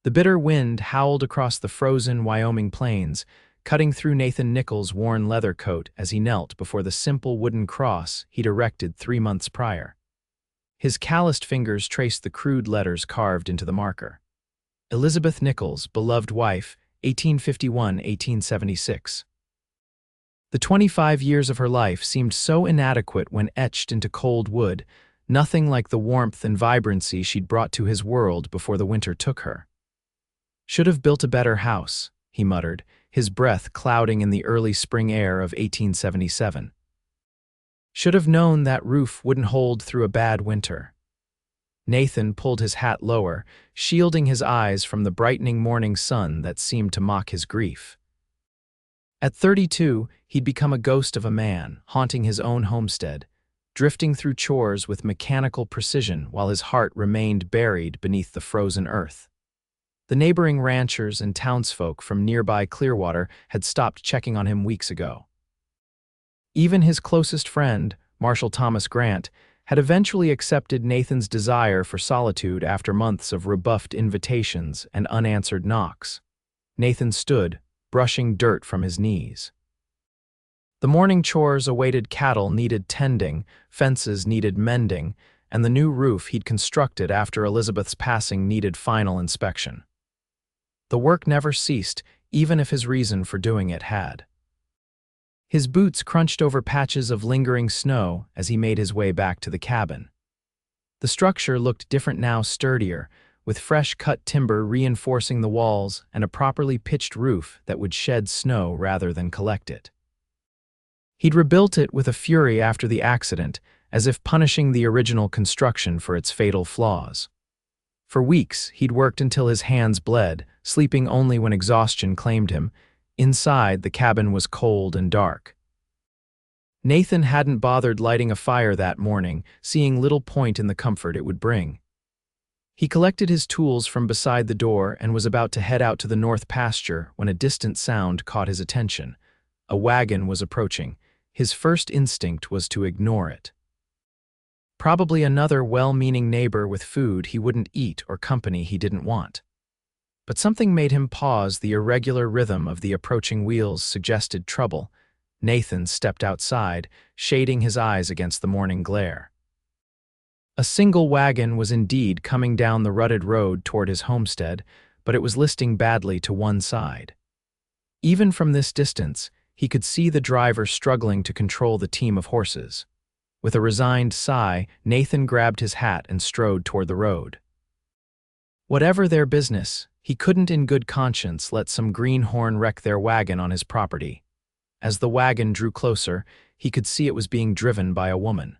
The bitter wind howled across the frozen Wyoming plains, cutting through Nathan Nichols' worn leather coat as he knelt before the simple wooden cross he'd erected 3 months prior. His calloused fingers traced the crude letters carved into the marker. Elizabeth Nichols, beloved wife, 1851–1876. The 25 years of her life seemed so inadequate when etched into cold wood, nothing like the warmth and vibrancy she'd brought to his world before the winter took her. "Should have built a better house," he muttered, his breath clouding in the early spring air of 1877. "Should have known that roof wouldn't hold through a bad winter." Nathan pulled his hat lower, shielding his eyes from the brightening morning sun that seemed to mock his grief. At 32, he'd become a ghost of a man, haunting his own homestead, drifting through chores with mechanical precision while his heart remained buried beneath the frozen earth. The neighboring ranchers and townsfolk from nearby Clearwater had stopped checking on him weeks ago. Even his closest friend, Marshall Thomas Grant, had eventually accepted Nathan's desire for solitude after months of rebuffed invitations and unanswered knocks. Nathan stood, brushing dirt from his knees. The morning chores awaited cattle needed tending, fences needed mending, and the new roof he'd constructed after Elizabeth's passing needed final inspection. The work never ceased, even if his reason for doing it had. His boots crunched over patches of lingering snow as he made his way back to the cabin. The structure looked different now, sturdier, with fresh-cut timber reinforcing the walls and a properly pitched roof that would shed snow rather than collect it. He'd rebuilt it with a fury after the accident, as if punishing the original construction for its fatal flaws. For weeks, he'd worked until his hands bled, sleeping only when exhaustion claimed him. Inside, the cabin was cold and dark. Nathan hadn't bothered lighting a fire that morning, seeing little point in the comfort it would bring. He collected his tools from beside the door and was about to head out to the north pasture when a distant sound caught his attention. A wagon was approaching. His first instinct was to ignore it. Probably another well-meaning neighbor with food he wouldn't eat or company he didn't want. But something made him pause. The irregular rhythm of the approaching wheels suggested trouble. Nathan stepped outside, shading his eyes against the morning glare. A single wagon was indeed coming down the rutted road toward his homestead, but it was listing badly to one side. Even from this distance, he could see the driver struggling to control the team of horses. With a resigned sigh, Nathan grabbed his hat and strode toward the road. Whatever their business, he couldn't in good conscience let some greenhorn wreck their wagon on his property. As the wagon drew closer, he could see it was being driven by a woman.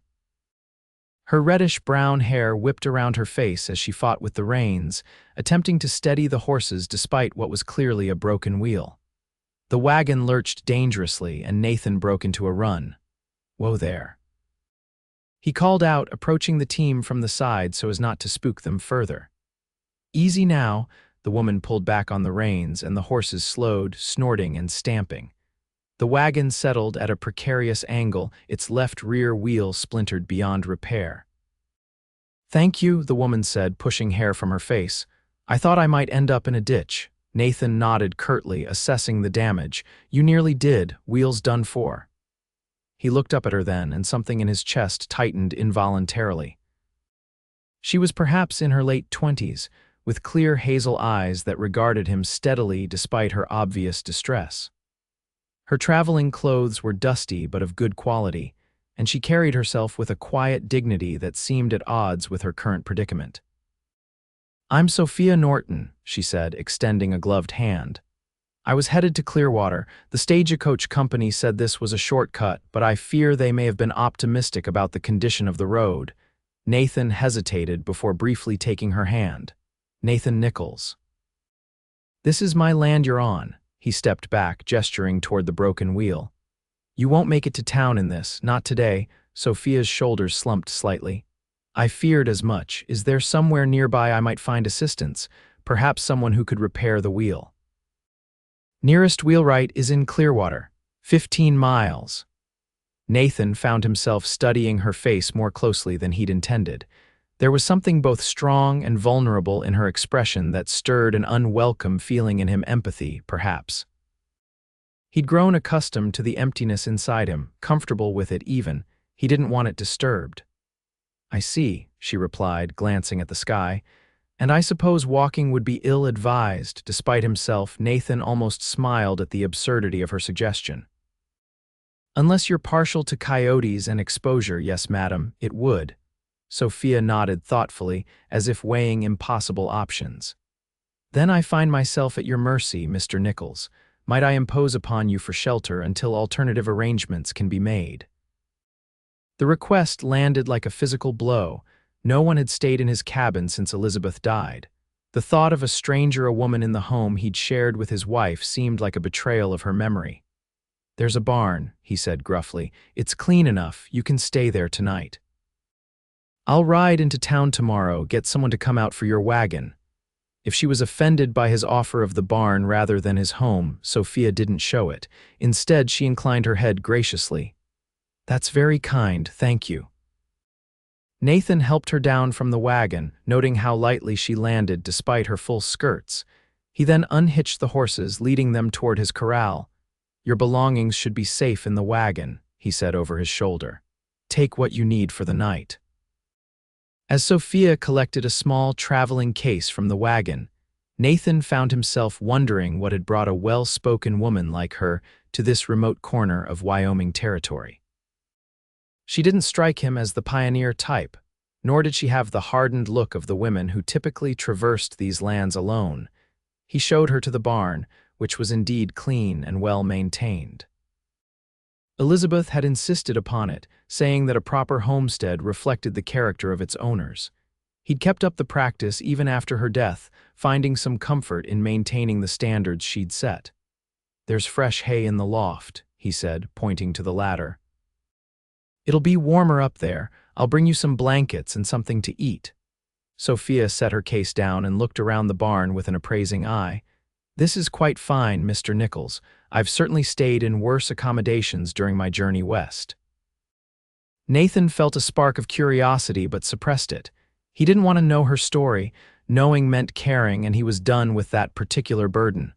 Her reddish-brown hair whipped around her face as she fought with the reins, attempting to steady the horses despite what was clearly a broken wheel. The wagon lurched dangerously, and Nathan broke into a run. "Whoa there." He called out, approaching the team from the side so as not to spook them further. "Easy now." The woman pulled back on the reins, and the horses slowed, snorting and stamping. The wagon settled at a precarious angle, its left rear wheel splintered beyond repair. "Thank you," the woman said, pushing hair from her face. "I thought I might end up in a ditch." Nathan nodded curtly, assessing the damage. "You nearly did. Wheels done for." He looked up at her then, and something in his chest tightened involuntarily. She was perhaps in her late 20s, with clear hazel eyes that regarded him steadily despite her obvious distress. Her traveling clothes were dusty but of good quality, and she carried herself with a quiet dignity that seemed at odds with her current predicament. "I'm Sophia Norton," she said, extending a gloved hand. "I was headed to Clearwater. The stagecoach company said this was a shortcut, but I fear they may have been optimistic about the condition of the road." Nathan hesitated before briefly taking her hand. "Nathan Nichols." "This is my land you're on." He stepped back, gesturing toward the broken wheel. "You won't make it to town in this, not today." Sophia's shoulders slumped slightly. "I feared as much. Is there somewhere nearby I might find assistance? Perhaps someone who could repair the wheel?" "Nearest wheelwright is in Clearwater, 15 miles. Nathan found himself studying her face more closely than he'd intended. There was something both strong and vulnerable in her expression that stirred an unwelcome feeling in him, empathy, perhaps. He'd grown accustomed to the emptiness inside him, comfortable with it even. He didn't want it disturbed. "I see," she replied, glancing at the sky. "And I suppose walking would be ill-advised." Despite himself, Nathan almost smiled at the absurdity of her suggestion. "Unless you're partial to coyotes and exposure, yes, madam, it would." Sophia nodded thoughtfully, as if weighing impossible options. "Then I find myself at your mercy, Mr. Nichols. Might I impose upon you for shelter until alternative arrangements can be made?" The request landed like a physical blow. No one had stayed in his cabin since Elizabeth died. The thought of a stranger, a woman in the home he'd shared with his wife, seemed like a betrayal of her memory. "There's a barn," he said gruffly. "It's clean enough. You can stay there tonight." "I'll ride into town tomorrow, get someone to come out for your wagon." If she was offended by his offer of the barn rather than his home, Sophia didn't show it. Instead, she inclined her head graciously. "That's very kind, thank you." Nathan helped her down from the wagon, noting how lightly she landed despite her full skirts. He then unhitched the horses, leading them toward his corral. "Your belongings should be safe in the wagon," he said over his shoulder. "Take what you need for the night." As Sophia collected a small traveling case from the wagon, Nathan found himself wondering what had brought a well-spoken woman like her to this remote corner of Wyoming territory. She didn't strike him as the pioneer type, nor did she have the hardened look of the women who typically traversed these lands alone. He showed her to the barn, which was indeed clean and well-maintained. Elizabeth had insisted upon it, saying that a proper homestead reflected the character of its owners. He'd kept up the practice even after her death, finding some comfort in maintaining the standards she'd set. "There's fresh hay in the loft," he said, pointing to the ladder. "It'll be warmer up there. I'll bring you some blankets and something to eat." Sophia set her case down and looked around the barn with an appraising eye. "This is quite fine, Mr. Nichols. I've certainly stayed in worse accommodations during my journey west." Nathan felt a spark of curiosity but suppressed it. He didn't want to know her story. Knowing meant caring, and he was done with that particular burden.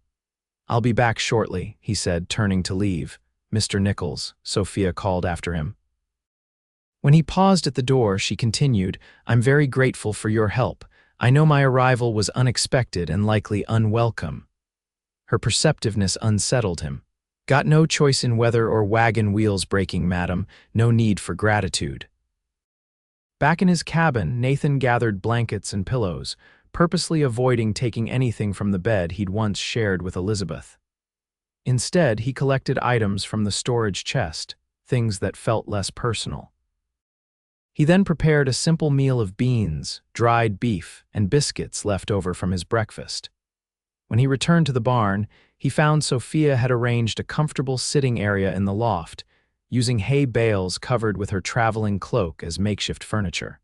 "I'll be back shortly," he said, turning to leave. "Mr. Nichols," Sophia called after him. When he paused at the door, she continued, "I'm very grateful for your help. I know my arrival was unexpected and likely unwelcome." Her perceptiveness unsettled him. "Got no choice in weather or wagon wheels breaking, madam. No need for gratitude." Back in his cabin, Nathan gathered blankets and pillows, purposely avoiding taking anything from the bed he'd once shared with Elizabeth. Instead, he collected items from the storage chest, things that felt less personal. He then prepared a simple meal of beans, dried beef, and biscuits left over from his breakfast. When he returned to the barn, he found Sophia had arranged a comfortable sitting area in the loft, using hay bales covered with her traveling cloak as makeshift furniture.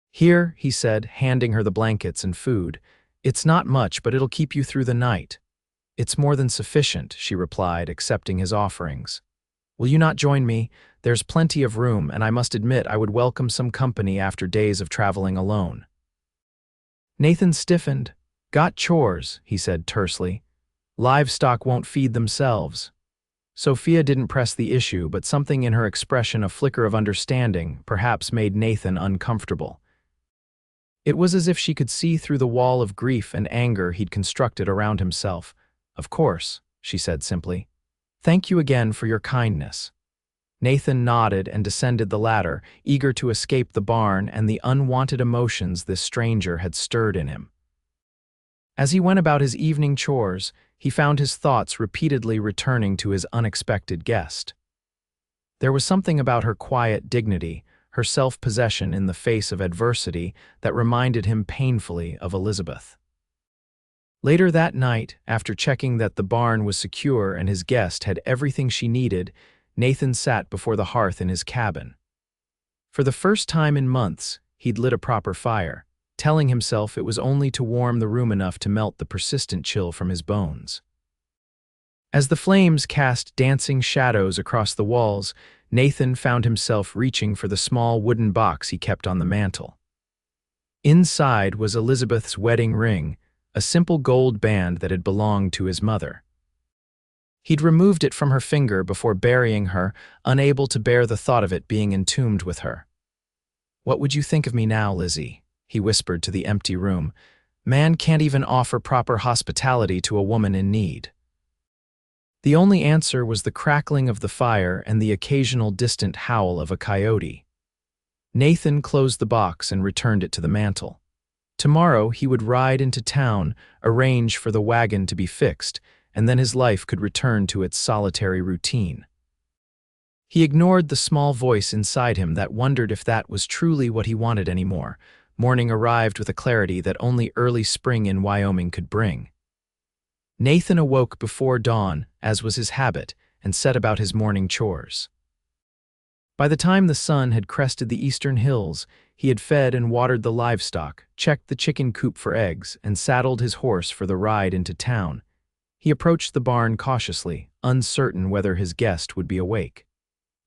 "Here," he said, handing her the blankets and food. "It's not much, but it'll keep you through the night." "It's more than sufficient," she replied, accepting his offerings. "Will you not join me? There's plenty of room, and I must admit I would welcome some company after days of traveling alone." Nathan stiffened. "Got chores," he said tersely. "Livestock won't feed themselves." Sophia didn't press the issue, but something in her expression, a flicker of understanding, perhaps made Nathan uncomfortable. It was as if she could see through the wall of grief and anger he'd constructed around himself. "Of course," she said simply. "Thank you again for your kindness." Nathan nodded and descended the ladder, eager to escape the barn and the unwanted emotions this stranger had stirred in him. As he went about his evening chores, he found his thoughts repeatedly returning to his unexpected guest. There was something about her quiet dignity, her self-possession in the face of adversity, that reminded him painfully of Elizabeth. Later that night, after checking that the barn was secure and his guest had everything she needed, Nathan sat before the hearth in his cabin. For the first time in months, he'd lit a proper fire, telling himself it was only to warm the room enough to melt the persistent chill from his bones. As the flames cast dancing shadows across the walls, Nathan found himself reaching for the small wooden box he kept on the mantel. Inside was Elizabeth's wedding ring, a simple gold band that had belonged to his mother. He'd removed it from her finger before burying her, unable to bear the thought of it being entombed with her. "What would you think of me now, Lizzie?" he whispered to the empty room. "Man can't even offer proper hospitality to a woman in need." The only answer was the crackling of the fire and the occasional distant howl of a coyote. Nathan closed the box and returned it to the mantel. Tomorrow he would ride into town, arrange for the wagon to be fixed, and then his life could return to its solitary routine. He ignored the small voice inside him that wondered if that was truly what he wanted anymore. Morning arrived with a clarity that only early spring in Wyoming could bring. Nathan awoke before dawn, as was his habit, and set about his morning chores. By the time the sun had crested the eastern hills, he had fed and watered the livestock, checked the chicken coop for eggs, and saddled his horse for the ride into town. He approached the barn cautiously, uncertain whether his guest would be awake.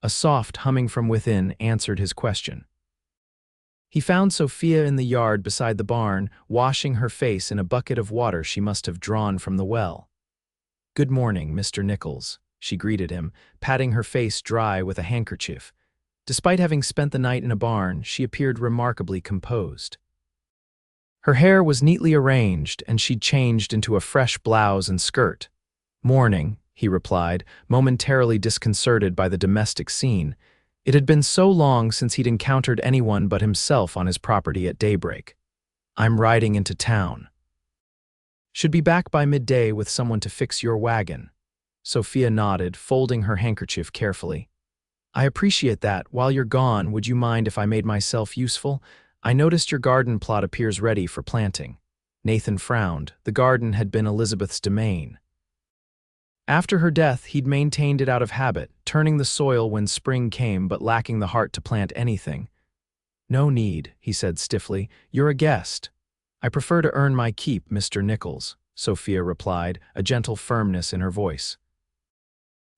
A soft humming from within answered his question. He found Sophia in the yard beside the barn, washing her face in a bucket of water she must have drawn from the well. "Good morning, Mr. Nichols," she greeted him, patting her face dry with a handkerchief. Despite having spent the night in a barn, she appeared remarkably composed. Her hair was neatly arranged, and she'd changed into a fresh blouse and skirt. "Morning," he replied, momentarily disconcerted by the domestic scene. It had been so long since he'd encountered anyone but himself on his property at daybreak. "I'm riding into town. Should be back by midday with someone to fix your wagon." Sophia nodded, folding her handkerchief carefully. "I appreciate that. While you're gone, would you mind if I made myself useful? I noticed your garden plot appears ready for planting." Nathan frowned. The garden had been Elizabeth's domain. After her death, he'd maintained it out of habit, turning the soil when spring came but lacking the heart to plant anything. "No need," he said stiffly. "You're a guest." "I prefer to earn my keep, Mr. Nichols," Sophia replied, a gentle firmness in her voice.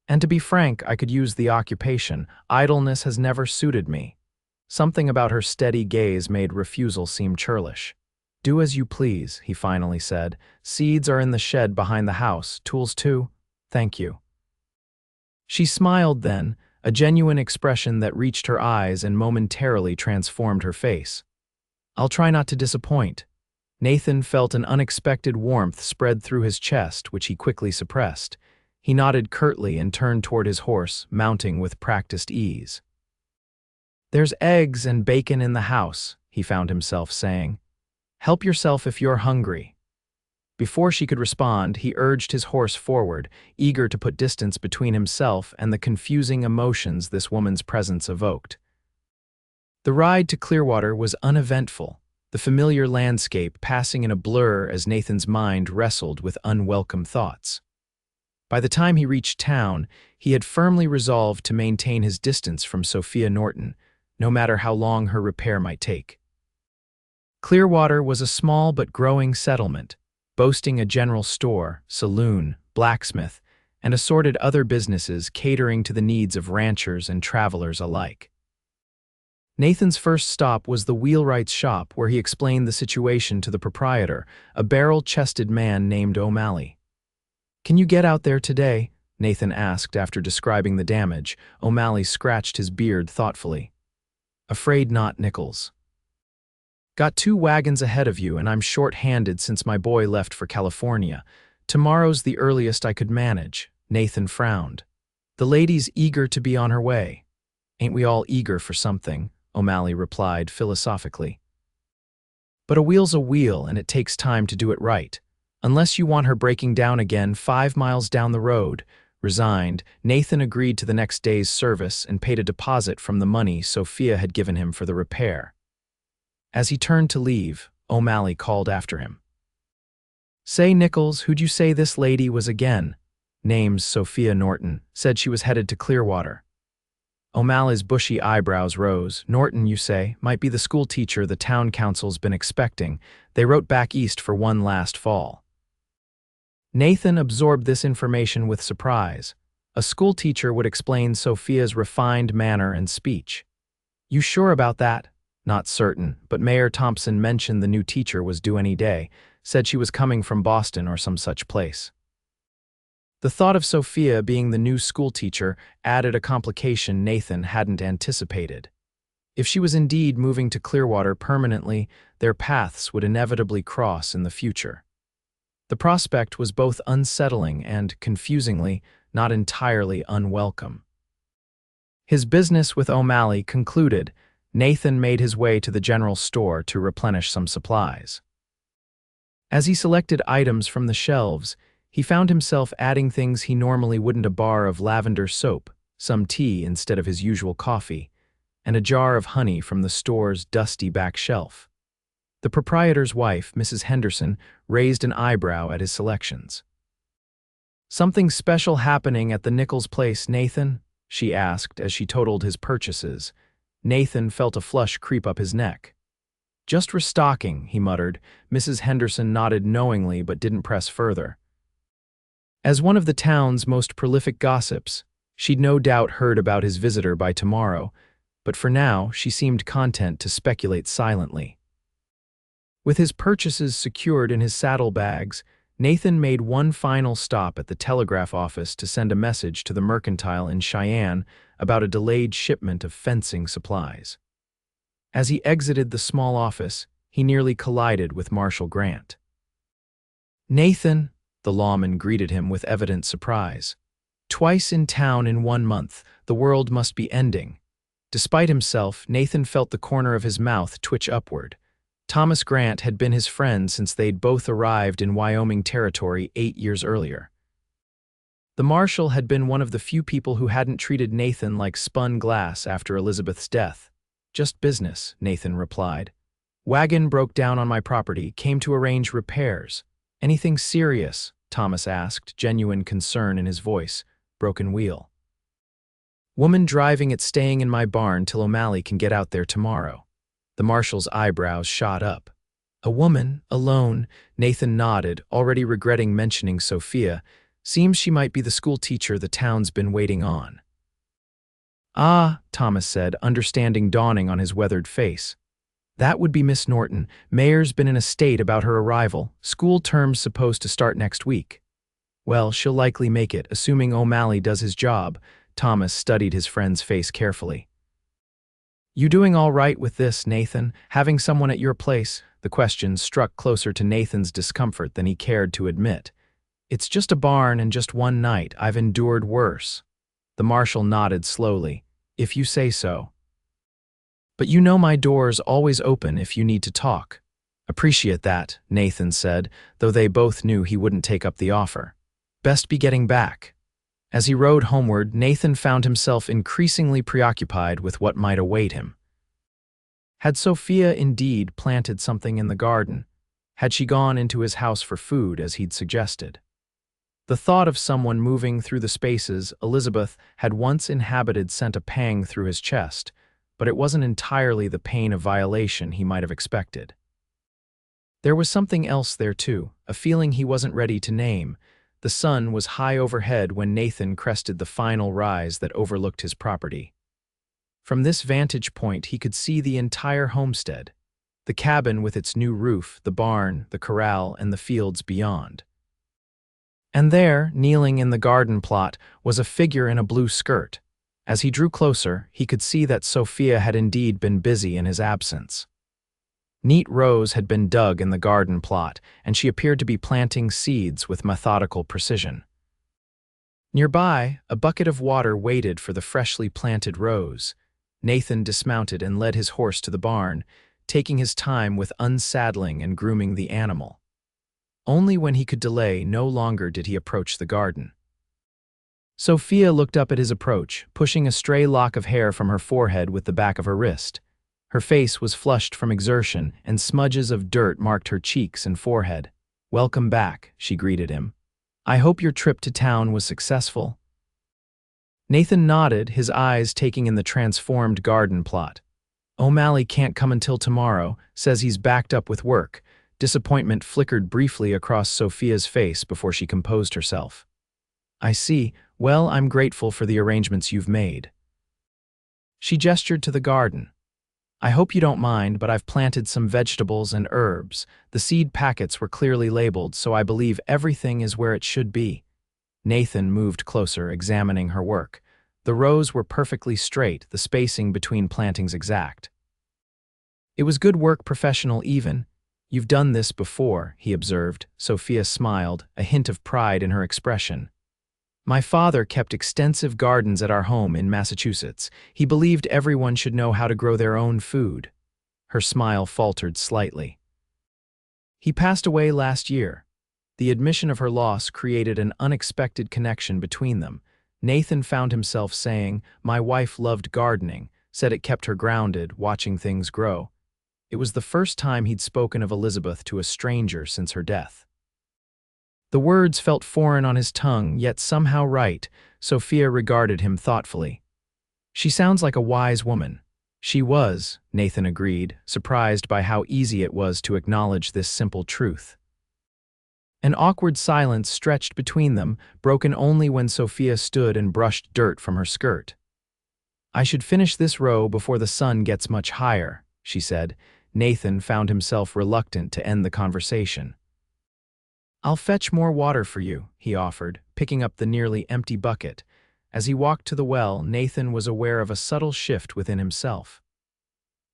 "And to be frank, I could use the occupation. Idleness has never suited me." Something about her steady gaze made refusal seem churlish. "Do as you please," he finally said. "Seeds are in the shed behind the house. Tools too? Thank you." She smiled then, a genuine expression that reached her eyes and momentarily transformed her face. "I'll try not to disappoint." Nathan felt an unexpected warmth spread through his chest, which he quickly suppressed. He nodded curtly and turned toward his horse, mounting with practiced ease. "There's eggs and bacon in the house," he found himself saying. "Help yourself if you're hungry." Before she could respond, he urged his horse forward, eager to put distance between himself and the confusing emotions this woman's presence evoked. The ride to Clearwater was uneventful, the familiar landscape passing in a blur as Nathan's mind wrestled with unwelcome thoughts. By the time he reached town, he had firmly resolved to maintain his distance from Sophia Norton, no matter how long her repair might take. Clearwater was a small but growing settlement, boasting a general store, saloon, blacksmith, and assorted other businesses catering to the needs of ranchers and travelers alike. Nathan's first stop was the wheelwright's shop, where he explained the situation to the proprietor, a barrel-chested man named O'Malley. "Can you get out there today?" Nathan asked after describing the damage. O'Malley scratched his beard thoughtfully. "Afraid not, Nichols. Got 2 wagons ahead of you, and I'm short-handed since my boy left for California. Tomorrow's the earliest I could manage." Nathan frowned. "The lady's eager to be on her way." "Ain't we all eager for something?" O'Malley replied philosophically. "But a wheel's a wheel, and it takes time to do it right. Unless you want her breaking down again 5 miles down the road." Resigned, Nathan agreed to the next day's service and paid a deposit from the money Sophia had given him for the repair. As he turned to leave, O'Malley called after him. "Say, Nichols, who'd you say this lady was again?" "Name's Sophia Norton. Said she was headed to Clearwater." O'Malley's bushy eyebrows rose. "Norton, you say? Might be the school teacher the town council's been expecting. They wrote back east for one last fall." Nathan absorbed this information with surprise. A school teacher would explain Sophia's refined manner and speech. "You sure about that?" Not certain, but Mayor Thompson mentioned the new teacher was due any day, said she was coming from Boston or some such place. The thought of Sophia being the new school teacher added a complication Nathan hadn't anticipated. If she was indeed moving to Clearwater permanently, their paths would inevitably cross in the future. The prospect was both unsettling and, confusingly, not entirely unwelcome. His business with O'Malley concluded, Nathan made his way to the general store to replenish some supplies. As he selected items from the shelves, he found himself adding things he normally wouldn't: a bar of lavender soap, some tea instead of his usual coffee, and a jar of honey from the store's dusty back shelf. The proprietor's wife, Mrs. Henderson, raised an eyebrow at his selections. "Something special happening at the Nichols place, Nathan?" she asked as she totaled his purchases. Nathan felt a flush creep up his neck. "Just restocking," he muttered. Mrs. Henderson nodded knowingly but didn't press further. As one of the town's most prolific gossips, she'd no doubt heard about his visitor by tomorrow, but for now she seemed content to speculate silently. With his purchases secured in his saddlebags, Nathan made one final stop at the telegraph office to send a message to the Mercantile in Cheyenne about a delayed shipment of fencing supplies. As he exited the small office, he nearly collided with Marshal Grant. "Nathan," the lawman greeted him with evident surprise. "Twice in town in 1 month, the world must be ending." Despite himself, Nathan felt the corner of his mouth twitch upward. Thomas Grant had been his friend since they'd both arrived in Wyoming territory 8 years earlier. The marshal had been one of the few people who hadn't treated Nathan like spun glass after Elizabeth's death. "Just business," Nathan replied. "Wagon broke down on my property, came to arrange repairs." "Anything serious?" Thomas asked, genuine concern in his voice. "Broken wheel." "Woman driving it staying in my barn till O'Malley can get out there tomorrow." The marshal's eyebrows shot up. "A woman, alone?" Nathan nodded, already regretting mentioning Sophia. "Seems she might be the school teacher the town's been waiting on." "Ah," Thomas said, understanding dawning on his weathered face. "That would be Miss Norton. Mayor's been in a state about her arrival. School term's supposed to start next week." "Well, she'll likely make it, assuming O'Malley does his job." Thomas studied his friend's face carefully. "You doing all right with this, Nathan? Having someone at your place?" The question struck closer to Nathan's discomfort than he cared to admit. "It's just a barn and just one night. I've endured worse." The marshal nodded slowly. "If you say so." "But you know my door's always open if you need to talk." "Appreciate that," Nathan said, though they both knew he wouldn't take up the offer. "Best be getting back." As he rode homeward, Nathan found himself increasingly preoccupied with what might await him. Had Sophia indeed planted something in the garden? Had she gone into his house for food, as he'd suggested? The thought of someone moving through the spaces Elizabeth had once inhabited sent a pang through his chest, but it wasn't entirely the pain of violation he might have expected. There was something else there too, a feeling he wasn't ready to name. The sun was high overhead when Nathan crested the final rise that overlooked his property. From this vantage point he could see the entire homestead, the cabin with its new roof, the barn, the corral, and the fields beyond. And there, kneeling in the garden plot, was a figure in a blue skirt. As he drew closer, he could see that Sophia had indeed been busy in his absence. Neat rows had been dug in the garden plot, and she appeared to be planting seeds with methodical precision. Nearby, a bucket of water waited for the freshly planted rows. Nathan dismounted and led his horse to the barn, taking his time with unsaddling and grooming the animal. Only when he could delay no longer did he approach the garden. Sophia looked up at his approach, pushing a stray lock of hair from her forehead with the back of her wrist. Her face was flushed from exertion, and smudges of dirt marked her cheeks and forehead. "Welcome back," she greeted him. "I hope your trip to town was successful." Nathan nodded, his eyes taking in the transformed garden plot. "O'Malley can't come until tomorrow, says he's backed up with work." Disappointment flickered briefly across Sophia's face before she composed herself. "I see. Well, I'm grateful for the arrangements you've made." She gestured to the garden. I hope you don't mind, but I've planted some vegetables and herbs. The seed packets were clearly labeled, so I believe everything is where it should be. Nathan moved closer, examining her work. The rows were perfectly straight, the spacing between plantings exact. It was good work, professional even. You've done this before, he observed. Sophia smiled, a hint of pride in her expression. My father kept extensive gardens at our home in Massachusetts. He believed everyone should know how to grow their own food. Her smile faltered slightly. He passed away last year. The admission of her loss created an unexpected connection between them. Nathan found himself saying, "My wife loved gardening," said it kept her grounded, watching things grow. It was the first time he'd spoken of Elizabeth to a stranger since her death. The words felt foreign on his tongue, yet somehow right. Sophia regarded him thoughtfully. She sounds like a wise woman. She was, Nathan agreed, surprised by how easy it was to acknowledge this simple truth. An awkward silence stretched between them, broken only when Sophia stood and brushed dirt from her skirt. I should finish this row before the sun gets much higher, she said. Nathan found himself reluctant to end the conversation. I'll fetch more water for you, he offered, picking up the nearly empty bucket. As he walked to the well, Nathan was aware of a subtle shift within himself.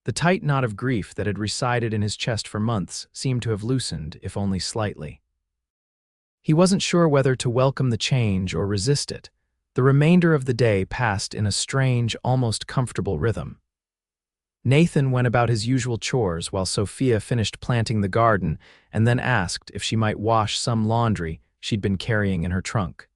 The tight knot of grief that had resided in his chest for months seemed to have loosened, if only slightly. He wasn't sure whether to welcome the change or resist it. The remainder of the day passed in a strange, almost comfortable rhythm. Nathan went about his usual chores while Sophia finished planting the garden and then asked if she might wash some laundry she'd been carrying in her trunk.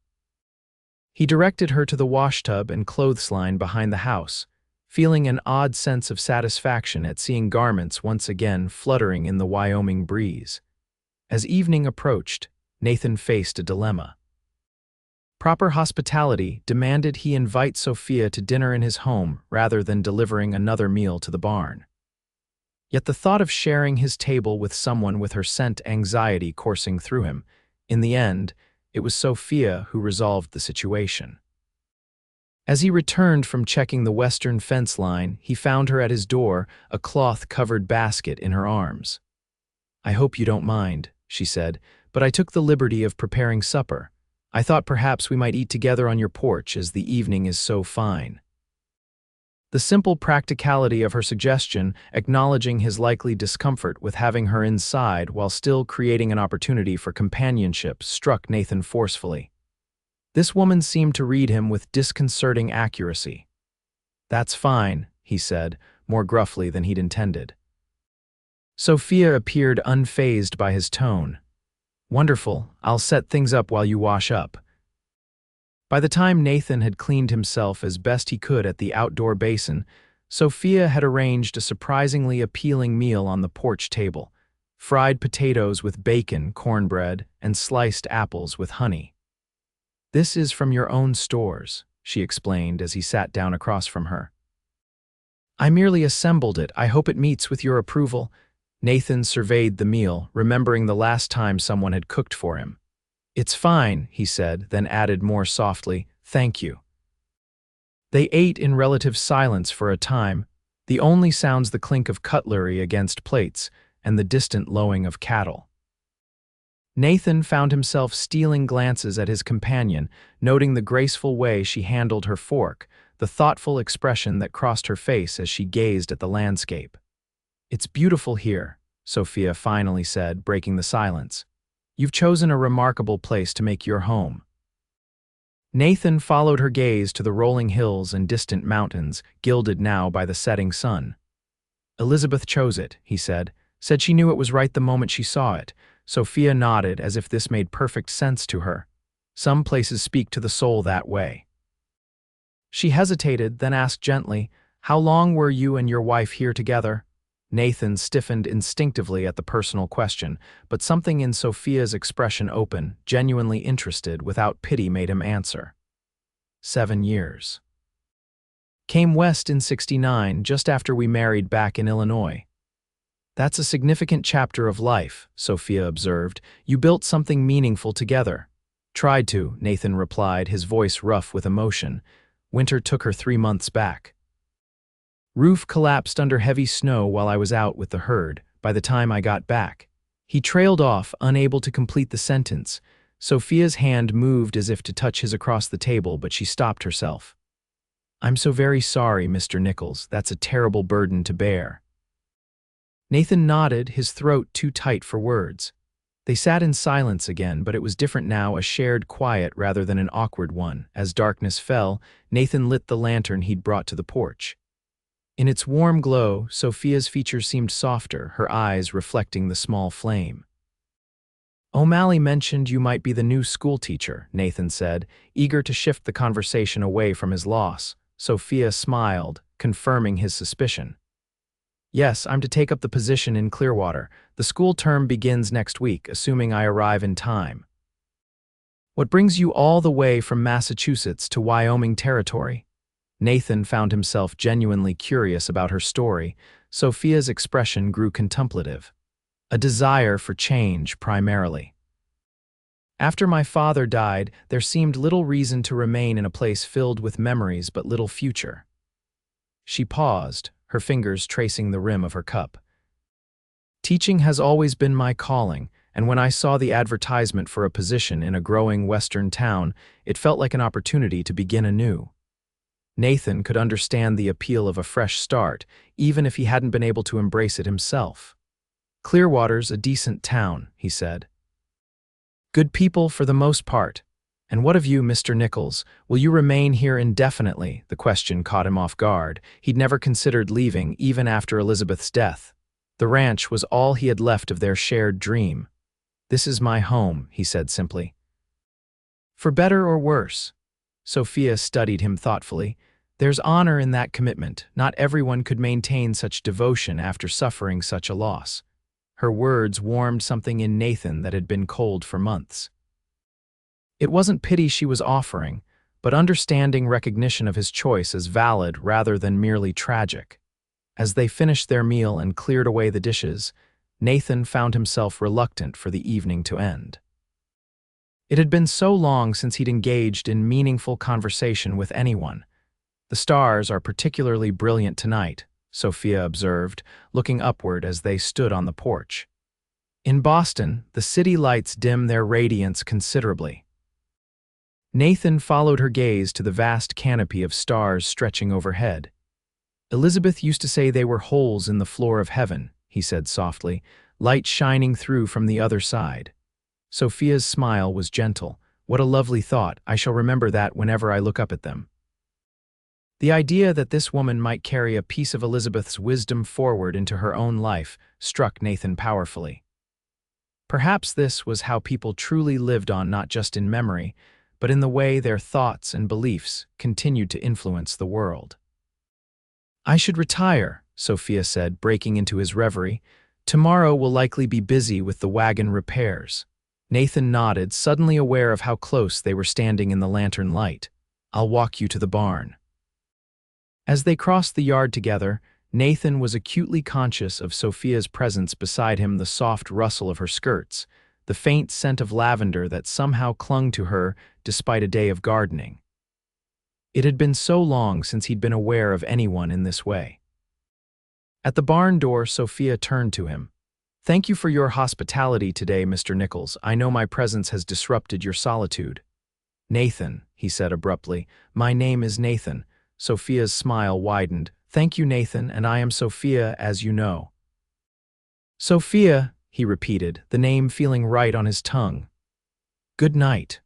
He directed her to the washtub and clothesline behind the house, feeling an odd sense of satisfaction at seeing garments once again fluttering in the Wyoming breeze. As evening approached, Nathan faced a dilemma. Proper hospitality demanded he invite Sophia to dinner in his home rather than delivering another meal to the barn. Yet the thought of sharing his table with someone with her sent anxiety coursing through him. In the end, it was Sophia who resolved the situation. As he returned from checking the western fence line, he found her at his door, a cloth-covered basket in her arms. I hope you don't mind, she said, but I took the liberty of preparing supper. I thought perhaps we might eat together on your porch as the evening is so fine. The simple practicality of her suggestion, acknowledging his likely discomfort with having her inside while still creating an opportunity for companionship, struck Nathan forcefully. This woman seemed to read him with disconcerting accuracy. That's fine, he said, more gruffly than he'd intended. Sophia appeared unfazed by his tone. Wonderful, I'll set things up while you wash up. By the time Nathan had cleaned himself as best he could at the outdoor basin, Sophia had arranged a surprisingly appealing meal on the porch table: fried potatoes with bacon, cornbread, and sliced apples with honey. This is from your own stores, she explained as he sat down across from her. I merely assembled it. I hope it meets with your approval. Nathan surveyed the meal, remembering the last time someone had cooked for him. It's fine, he said, then added more softly, thank you. They ate in relative silence for a time, the only sounds the clink of cutlery against plates and the distant lowing of cattle. Nathan found himself stealing glances at his companion, noting the graceful way she handled her fork, the thoughtful expression that crossed her face as she gazed at the landscape. It's beautiful here, Sophia finally said, breaking the silence. You've chosen a remarkable place to make your home. Nathan followed her gaze to the rolling hills and distant mountains, gilded now by the setting sun. Elizabeth chose it, he said she knew it was right the moment she saw it. Sophia nodded as if this made perfect sense to her. Some places speak to the soul that way. She hesitated, then asked gently, how long were you and your wife here together? Nathan stiffened instinctively at the personal question, but something in Sophia's expression open, genuinely interested, without pity made him answer. 7 years. Came west in '69, just after we married back in Illinois. That's a significant chapter of life, Sophia observed. You built something meaningful together. Tried to, Nathan replied, his voice rough with emotion. Winter took her 3 months back. Roof collapsed under heavy snow while I was out with the herd. By the time I got back, he trailed off, unable to complete the sentence. Sophia's hand moved as if to touch his across the table, but she stopped herself. I'm so very sorry, Mr. Nichols. That's a terrible burden to bear. Nathan nodded, his throat too tight for words. They sat in silence again, but it was different now, a shared quiet rather than an awkward one. As darkness fell, Nathan lit the lantern he'd brought to the porch. In its warm glow, Sophia's features seemed softer, her eyes reflecting the small flame. O'Malley mentioned you might be the new schoolteacher, Nathan said, eager to shift the conversation away from his loss. Sophia smiled, confirming his suspicion. Yes, I'm to take up the position in Clearwater. The school term begins next week, assuming I arrive in time. What brings you all the way from Massachusetts to Wyoming territory? Nathan found himself genuinely curious about her story. Sophia's expression grew contemplative. A desire for change, primarily. After my father died, there seemed little reason to remain in a place filled with memories but little future. She paused, her fingers tracing the rim of her cup. Teaching has always been my calling, and when I saw the advertisement for a position in a growing western town, it felt like an opportunity to begin anew. Nathan could understand the appeal of a fresh start, even if he hadn't been able to embrace it himself. Clearwater's a decent town, he said. Good people for the most part. And what of you, Mr. Nichols? Will you remain here indefinitely? The question caught him off guard. He'd never considered leaving, even after Elizabeth's death. The ranch was all he had left of their shared dream. This is my home, he said simply. For better or worse? Sophia studied him thoughtfully. There's honor in that commitment. Not everyone could maintain such devotion after suffering such a loss. Her words warmed something in Nathan that had been cold for months. It wasn't pity she was offering, but understanding recognition of his choice as valid rather than merely tragic. As they finished their meal and cleared away the dishes, Nathan found himself reluctant for the evening to end. It had been so long since he'd engaged in meaningful conversation with anyone. The stars are particularly brilliant tonight, Sophia observed, looking upward as they stood on the porch. In Boston, the city lights dim their radiance considerably. Nathan followed her gaze to the vast canopy of stars stretching overhead. Elizabeth used to say they were holes in the floor of heaven, he said softly, light shining through from the other side. Sophia's smile was gentle. What a lovely thought. I shall remember that whenever I look up at them. The idea that this woman might carry a piece of Elizabeth's wisdom forward into her own life struck Nathan powerfully. Perhaps this was how people truly lived on, not just in memory, but in the way their thoughts and beliefs continued to influence the world. I should retire, Sophia said, breaking into his reverie. Tomorrow will likely be busy with the wagon repairs. Nathan nodded, suddenly aware of how close they were standing in the lantern light. I'll walk you to the barn. As they crossed the yard together, Nathan was acutely conscious of Sophia's presence beside him, the soft rustle of her skirts, the faint scent of lavender that somehow clung to her despite a day of gardening. It had been so long since he'd been aware of anyone in this way. At the barn door, Sophia turned to him. Thank you for your hospitality today, Mr. Nichols. I know my presence has disrupted your solitude. Nathan, he said abruptly. My name is Nathan. Sophia's smile widened. Thank you, Nathan, and I am Sophia, as you know. Sophia, he repeated, the name feeling right on his tongue. Good night.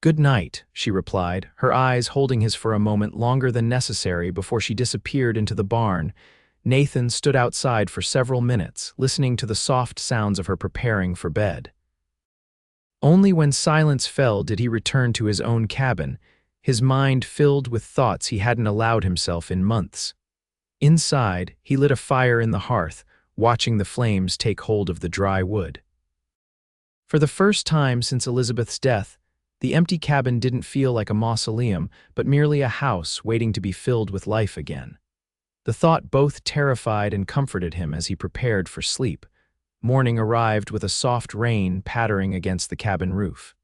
Good night, she replied, her eyes holding his for a moment longer than necessary before she disappeared into the barn. Nathan stood outside for several minutes, listening to the soft sounds of her preparing for bed. Only when silence fell did he return to his own cabin, his mind filled with thoughts he hadn't allowed himself in months. Inside, he lit a fire in the hearth, watching the flames take hold of the dry wood. For the first time since Elizabeth's death, the empty cabin didn't feel like a mausoleum, but merely a house waiting to be filled with life again. The thought both terrified and comforted him as he prepared for sleep. Morning arrived with a soft rain pattering against the cabin roof.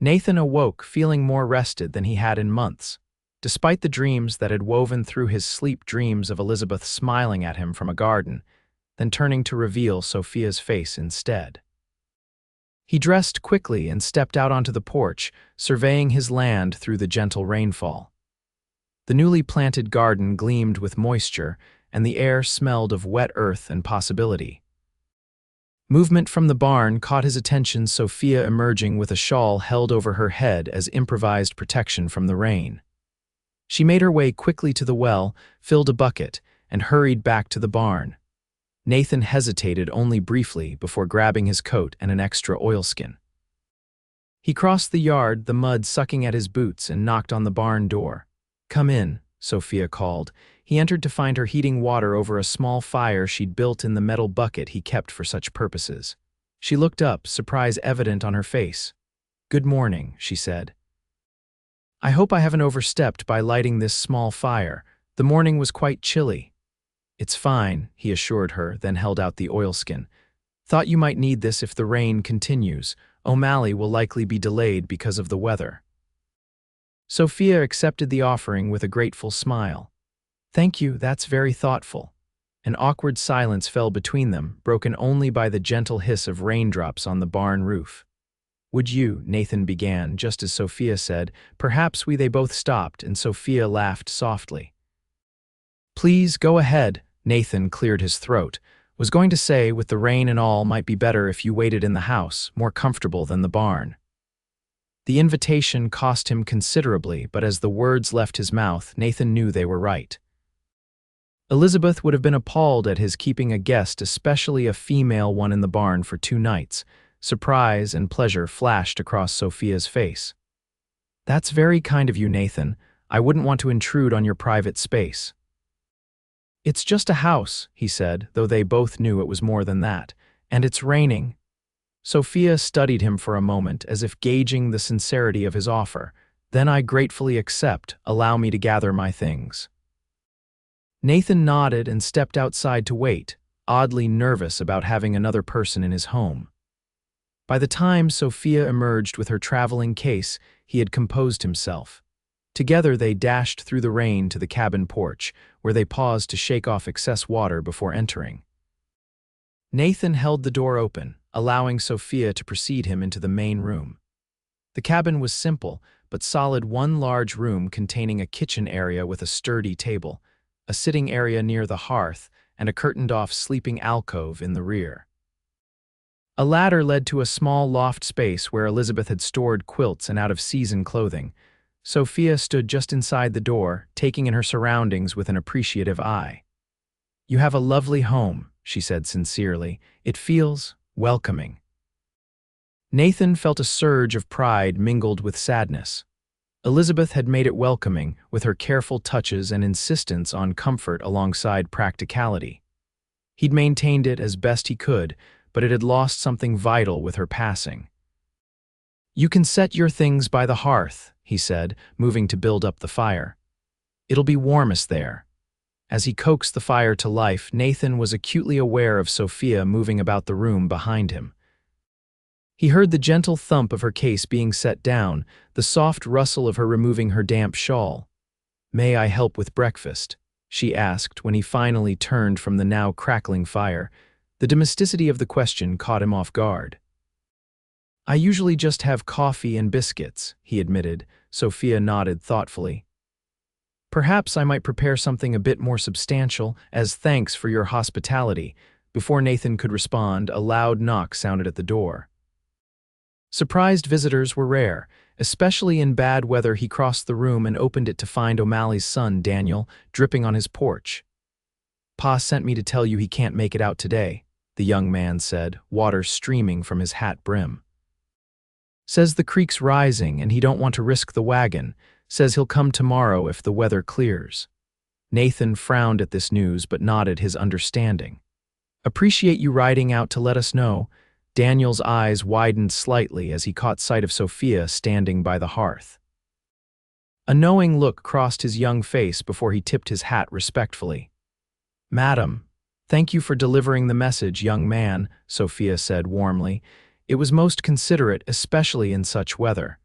Nathan awoke feeling more rested than he had in months. despite the dreams that had woven through his sleep, dreams of Elizabeth smiling at him from a garden, then turning to reveal Sophia's face instead. He dressed quickly and stepped out onto the porch, surveying his land through the gentle rainfall. The newly planted garden gleamed with moisture, and the air smelled of wet earth and possibility. Movement from the barn caught his attention, Sophia emerging with a shawl held over her head as improvised protection from the rain. She made her way quickly to the well, filled a bucket, and hurried back to the barn. Nathan hesitated only briefly before grabbing his coat and an extra oilskin. He crossed the yard, the mud sucking at his boots, and knocked on the barn door. "Come in," Sophia called. He entered to find her heating water over a small fire she'd built in the metal bucket he kept for such purposes. She looked up, surprise evident on her face. "Good morning," she said. "I hope I haven't overstepped by lighting this small fire. The morning was quite chilly." "It's fine," he assured her, then held out the oilskin. "Thought you might need this if the rain continues. O'Malley will likely be delayed because of the weather." Sophia accepted the offering with a grateful smile. "Thank you, that's very thoughtful." An awkward silence fell between them, broken only by the gentle hiss of raindrops on the barn roof. "Would you," Nathan began, just as Sophia said, "perhaps they both stopped," and Sophia laughed softly. "Please, go ahead," Nathan cleared his throat. "Was going to say, with the rain and all, might be better if you waited in the house, more comfortable than the barn." The invitation cost him considerably, but as the words left his mouth, Nathan knew they were right. Elizabeth would have been appalled at his keeping a guest, especially a female one, in the barn for 2 nights. Surprise and pleasure flashed across Sophia's face. "That's very kind of you, Nathan. I wouldn't want to intrude on your private space." "It's just a house," he said, though they both knew it was more than that. "And it's raining." Sophia studied him for a moment, as if gauging the sincerity of his offer. "Then I gratefully accept. Allow me to gather my things." Nathan nodded and stepped outside to wait, oddly nervous about having another person in his home. By the time Sophia emerged with her traveling case, he had composed himself. Together they dashed through the rain to the cabin porch, where they paused to shake off excess water before entering. Nathan held the door open, allowing Sophia to precede him into the main room. The cabin was simple, but solid, one large room containing a kitchen area with a sturdy table, a sitting area near the hearth, and a curtained-off sleeping alcove in the rear. A ladder led to a small loft space where Elizabeth had stored quilts and out-of-season clothing. Sophia stood just inside the door, taking in her surroundings with an appreciative eye. "You have a lovely home," she said sincerely. "It feels welcoming." Nathan felt a surge of pride mingled with sadness. Elizabeth had made it welcoming, with her careful touches and insistence on comfort alongside practicality. He'd maintained it as best he could, but it had lost something vital with her passing. "You can set your things by the hearth," he said, moving to build up the fire. "It'll be warmest there." As he coaxed the fire to life, Nathan was acutely aware of Sophia moving about the room behind him. He heard the gentle thump of her case being set down, the soft rustle of her removing her damp shawl. "May I help with breakfast?" she asked when he finally turned from the now crackling fire. The domesticity of the question caught him off guard. "I usually just have coffee and biscuits," he admitted. Sophia nodded thoughtfully. "Perhaps I might prepare something a bit more substantial, as thanks for your hospitality." Before Nathan could respond, a loud knock sounded at the door. Surprised visitors were rare. Especially in bad weather, he crossed the room and opened it to find O'Malley's son, Daniel, dripping on his porch. "Pa sent me to tell you he can't make it out today," the young man said, water streaming from his hat brim. "Says the creek's rising and he don't want to risk the wagon. Says he'll come tomorrow if the weather clears." Nathan frowned at this news but nodded his understanding. "Appreciate you riding out to let us know." Daniel's eyes widened slightly as he caught sight of Sophia standing by the hearth. A knowing look crossed his young face before he tipped his hat respectfully. "Madam, thank you for delivering the message, young man," Sophia said warmly. "It was most considerate, especially in such weather."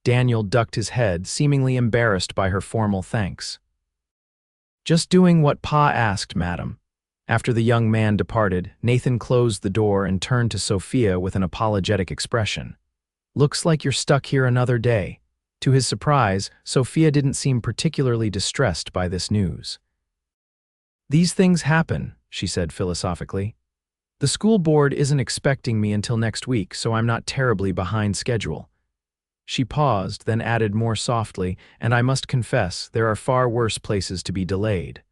Daniel ducked his head, seemingly embarrassed by her formal thanks. "Just doing what Pa asked, madam." After the young man departed, Nathan closed the door and turned to Sophia with an apologetic expression. "Looks like you're stuck here another day." To his surprise, Sophia didn't seem particularly distressed by this news. "These things happen," she said philosophically. "The school board isn't expecting me until next week, so I'm not terribly behind schedule." She paused, then added more softly, "And I must confess, there are far worse places to be delayed."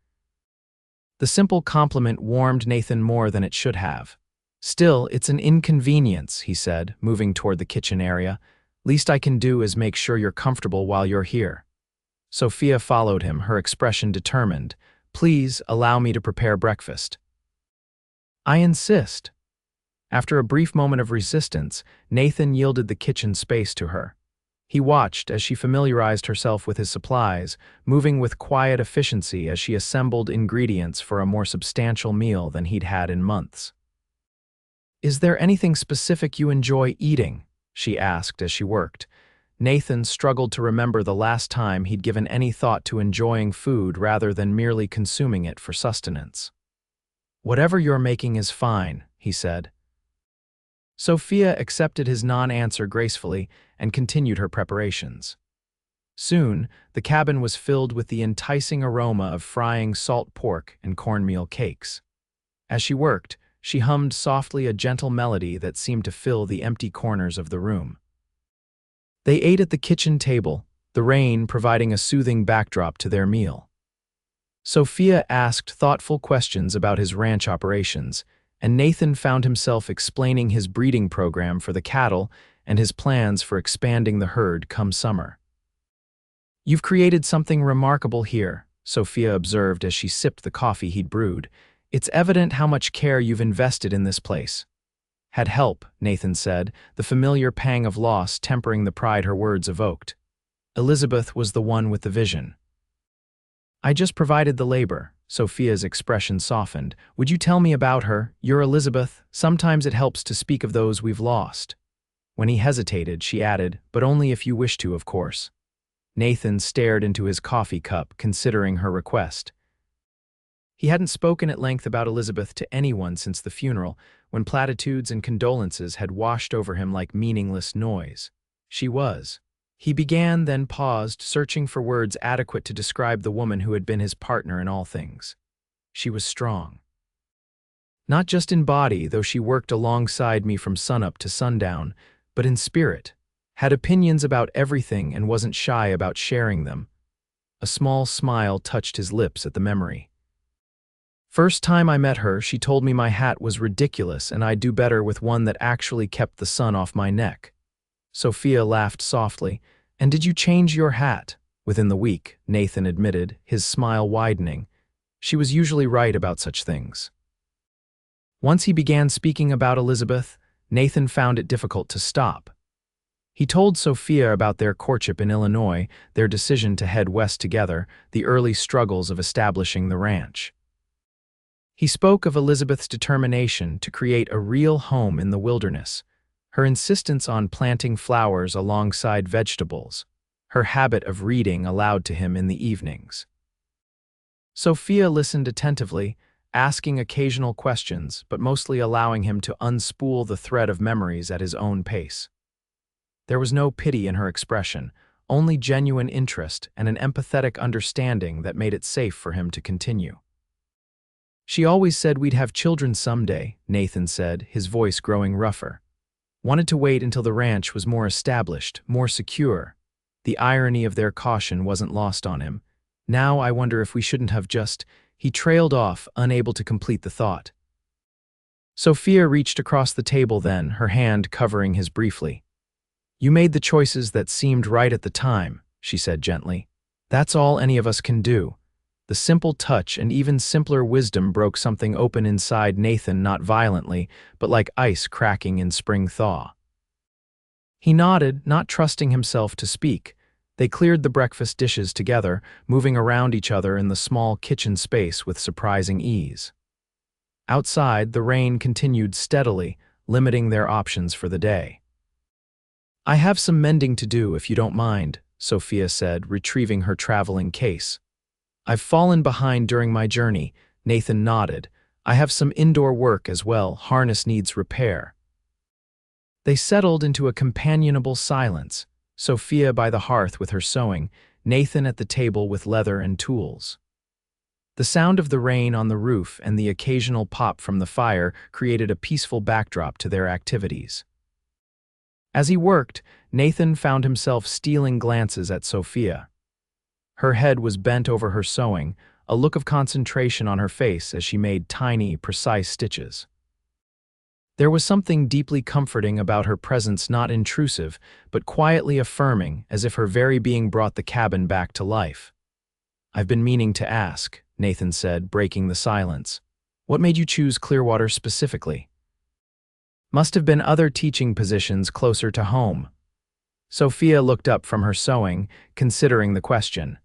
The simple compliment warmed Nathan more than it should have. "Still, it's an inconvenience," he said, moving toward the kitchen area. "Least I can do is make sure you're comfortable while you're here." Sophia followed him, her expression determined. "Please allow me to prepare breakfast." "I insist." After a brief moment of resistance, Nathan yielded the kitchen space to her. He watched as she familiarized herself with his supplies, moving with quiet efficiency as she assembled ingredients for a more substantial meal than he'd had in months. "Is there anything specific you enjoy eating?" she asked as she worked. Nathan struggled to remember the last time he'd given any thought to enjoying food rather than merely consuming it for sustenance. "Whatever you're making is fine," he said. Sophia accepted his non-answer gracefully and continued her preparations. Soon, the cabin was filled with the enticing aroma of frying salt pork and cornmeal cakes. As she worked, she hummed softly a gentle melody that seemed to fill the empty corners of the room. They ate at the kitchen table, the rain providing a soothing backdrop to their meal. Sophia asked thoughtful questions about his ranch operations, and Nathan found himself explaining his breeding program for the cattle and his plans for expanding the herd come summer. "You've created something remarkable here," Sophia observed as she sipped the coffee he'd brewed. "It's evident how much care you've invested in this place." "Had help," Nathan said, the familiar pang of loss tempering the pride her words evoked. "Elizabeth was the one with the vision." "I just provided the labor." Sophia's expression softened. "Would you tell me about her? You're Elizabeth. Sometimes it helps to speak of those we've lost." When he hesitated, she added, "But only if you wish to, of course." Nathan stared into his coffee cup, considering her request. He hadn't spoken at length about Elizabeth to anyone since the funeral, when platitudes and condolences had washed over him like meaningless noise. She was. He began, then paused, searching for words adequate to describe the woman who had been his partner in all things. She was strong. Not just in body, though she worked alongside me from sunup to sundown, but in spirit, had opinions about everything and wasn't shy about sharing them. A small smile touched his lips at the memory. "First time I met her, she told me my hat was ridiculous and I'd do better with one that actually kept the sun off my neck." Sophia laughed softly. "And did you change your hat?" "Within the week," Nathan admitted, his smile widening. She was usually right about such things. Once he began speaking about Elizabeth, Nathan found it difficult to stop. He told Sophia about their courtship in Illinois, their decision to head west together, the early struggles of establishing the ranch. He spoke of Elizabeth's determination to create a real home in the wilderness, her insistence on planting flowers alongside vegetables, her habit of reading aloud to him in the evenings. Sophia listened attentively, asking occasional questions, but mostly allowing him to unspool the thread of memories at his own pace. There was no pity in her expression, only genuine interest and an empathetic understanding that made it safe for him to continue. "She always said we'd have children someday," Nathan said, his voice growing rougher. "Wanted to wait until the ranch was more established, more secure." The irony of their caution wasn't lost on him. "Now I wonder if we shouldn't have just—" He trailed off, unable to complete the thought. Sophia reached across the table then, her hand covering his briefly. "You made the choices that seemed right at the time," she said gently. "That's all any of us can do." The simple touch and even simpler wisdom broke something open inside Nathan, not violently, but like ice cracking in spring thaw. He nodded, not trusting himself to speak. They cleared the breakfast dishes together, moving around each other in the small kitchen space with surprising ease. Outside, the rain continued steadily, limiting their options for the day. I have some mending to do if you don't mind, Sophia said, retrieving her traveling case. I've fallen behind during my journey. Nathan nodded. I have some indoor work as well. Harness needs repair. They settled into a companionable silence, Sophia by the hearth with her sewing, Nathan at the table with leather and tools. The sound of the rain on the roof and the occasional pop from the fire created a peaceful backdrop to their activities. As he worked, Nathan found himself stealing glances at Sophia. Her head was bent over her sewing, a look of concentration on her face as she made tiny, precise stitches. There was something deeply comforting about her presence, not intrusive, but quietly affirming, as if her very being brought the cabin back to life. I've been meaning to ask, Nathan said, breaking the silence. What made you choose Clearwater specifically? Must have been other teaching positions closer to home. Sophia looked up from her sewing, considering the question.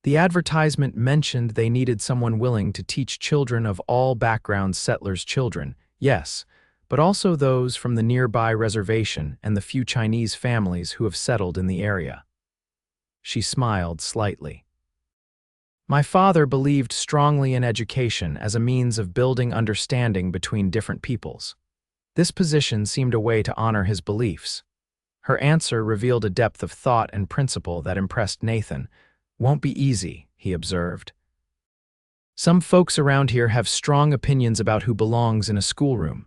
The advertisement mentioned they needed someone willing to teach children of all backgrounds, settlers' children, yes, but also those from the nearby reservation and the few Chinese families who have settled in the area. She smiled slightly. My father believed strongly in education as a means of building understanding between different peoples. This position seemed a way to honor his beliefs. Her answer revealed a depth of thought and principle that impressed Nathan. Won't be easy, he observed. Some folks around here have strong opinions about who belongs in a schoolroom.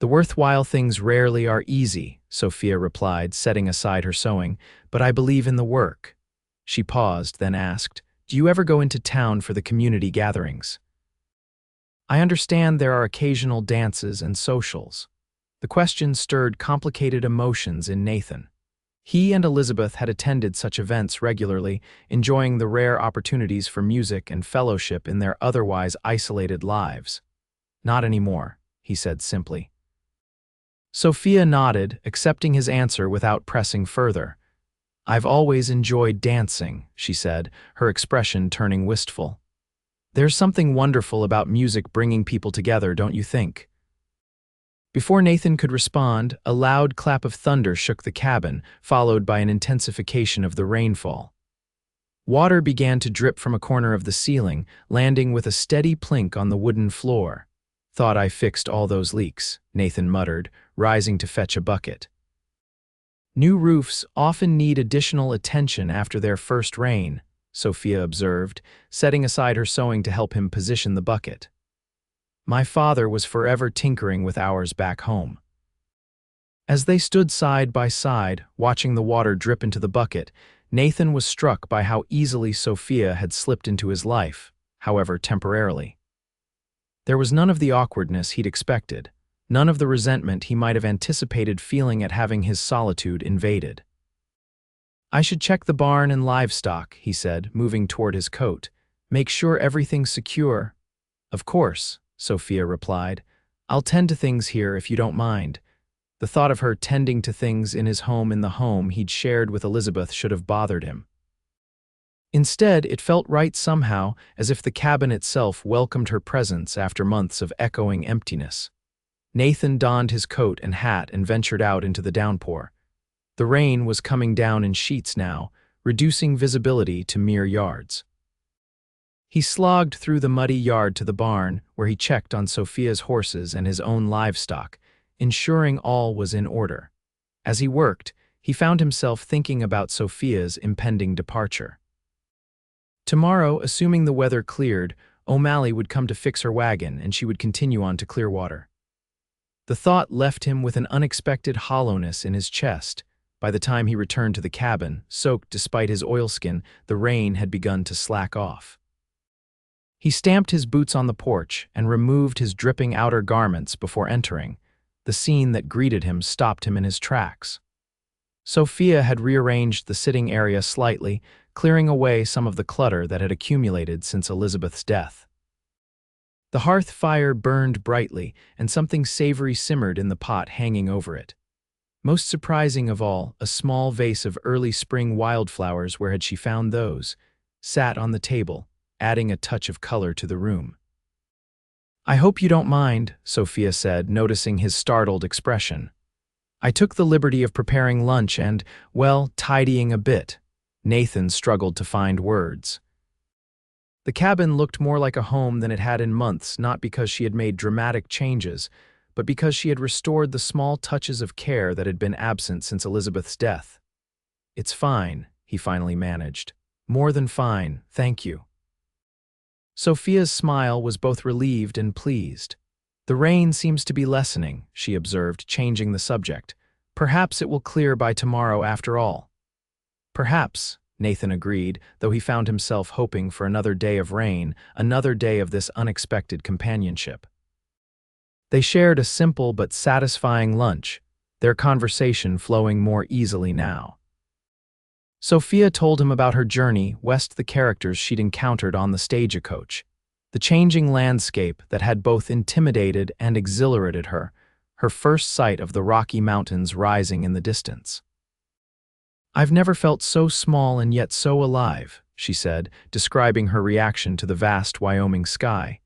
The worthwhile things rarely are easy, Sophia replied, setting aside her sewing, but I believe in the work. She paused, then asked, do you ever go into town for the community gatherings? I understand there are occasional dances and socials. The question stirred complicated emotions in Nathan. He and Elizabeth had attended such events regularly, enjoying the rare opportunities for music and fellowship in their otherwise isolated lives. Not anymore, he said simply. Sophia nodded, accepting his answer without pressing further. I've always enjoyed dancing, she said, her expression turning wistful. There's something wonderful about music bringing people together, don't you think? Before Nathan could respond, a loud clap of thunder shook the cabin, followed by an intensification of the rainfall. Water began to drip from a corner of the ceiling, landing with a steady plink on the wooden floor. Thought I fixed all those leaks, Nathan muttered, rising to fetch a bucket. New roofs often need additional attention after their first rain, Sophia observed, setting aside her sewing to help him position the bucket. My father was forever tinkering with ours back home. As they stood side by side, watching the water drip into the bucket, Nathan was struck by how easily Sophia had slipped into his life, however temporarily. There was none of the awkwardness he'd expected, none of the resentment he might have anticipated feeling at having his solitude invaded. I should check the barn and livestock, he said, moving toward his coat. Make sure everything's secure. Of course, Sophia replied. I'll tend to things here if you don't mind. The thought of her tending to things in his home in the home he'd shared with Elizabeth should have bothered him. Instead, it felt right somehow, as if the cabin itself welcomed her presence after months of echoing emptiness. Nathan donned his coat and hat and ventured out into the downpour. The rain was coming down in sheets now, reducing visibility to mere yards. He slogged through the muddy yard to the barn, where he checked on Sophia's horses and his own livestock, ensuring all was in order. As he worked, he found himself thinking about Sophia's impending departure. Tomorrow, assuming the weather cleared, O'Malley would come to fix her wagon and she would continue on to Clearwater. The thought left him with an unexpected hollowness in his chest. By the time he returned to the cabin, soaked despite his oilskin, the rain had begun to slack off. He stamped his boots on the porch and removed his dripping outer garments before entering. The scene that greeted him stopped him in his tracks. Sophia had rearranged the sitting area slightly, clearing away some of the clutter that had accumulated since Elizabeth's death. The hearth fire burned brightly, and something savory simmered in the pot hanging over it. Most surprising of all, a small vase of early spring wildflowers, where had she found those, sat on the table, adding a touch of color to the room. I hope you don't mind, Sophia said, noticing his startled expression. I took the liberty of preparing lunch and, well, tidying a bit. Nathan struggled to find words. The cabin looked more like a home than it had in months, not because she had made dramatic changes, but because she had restored the small touches of care that had been absent since Elizabeth's death. "It's fine," he finally managed. "More than fine, thank you." Sophia's smile was both relieved and pleased. "The rain seems to be lessening," she observed, changing the subject. "Perhaps it will clear by tomorrow after all." "Perhaps," Nathan agreed, though he found himself hoping for another day of rain, another day of this unexpected companionship. They shared a simple but satisfying lunch, their conversation flowing more easily now. Sophia told him about her journey west, the characters she'd encountered on the stagecoach, the changing landscape that had both intimidated and exhilarated her, her first sight of the Rocky Mountains rising in the distance. "I've never felt so small and yet so alive," she said, describing her reaction to the vast Wyoming sky.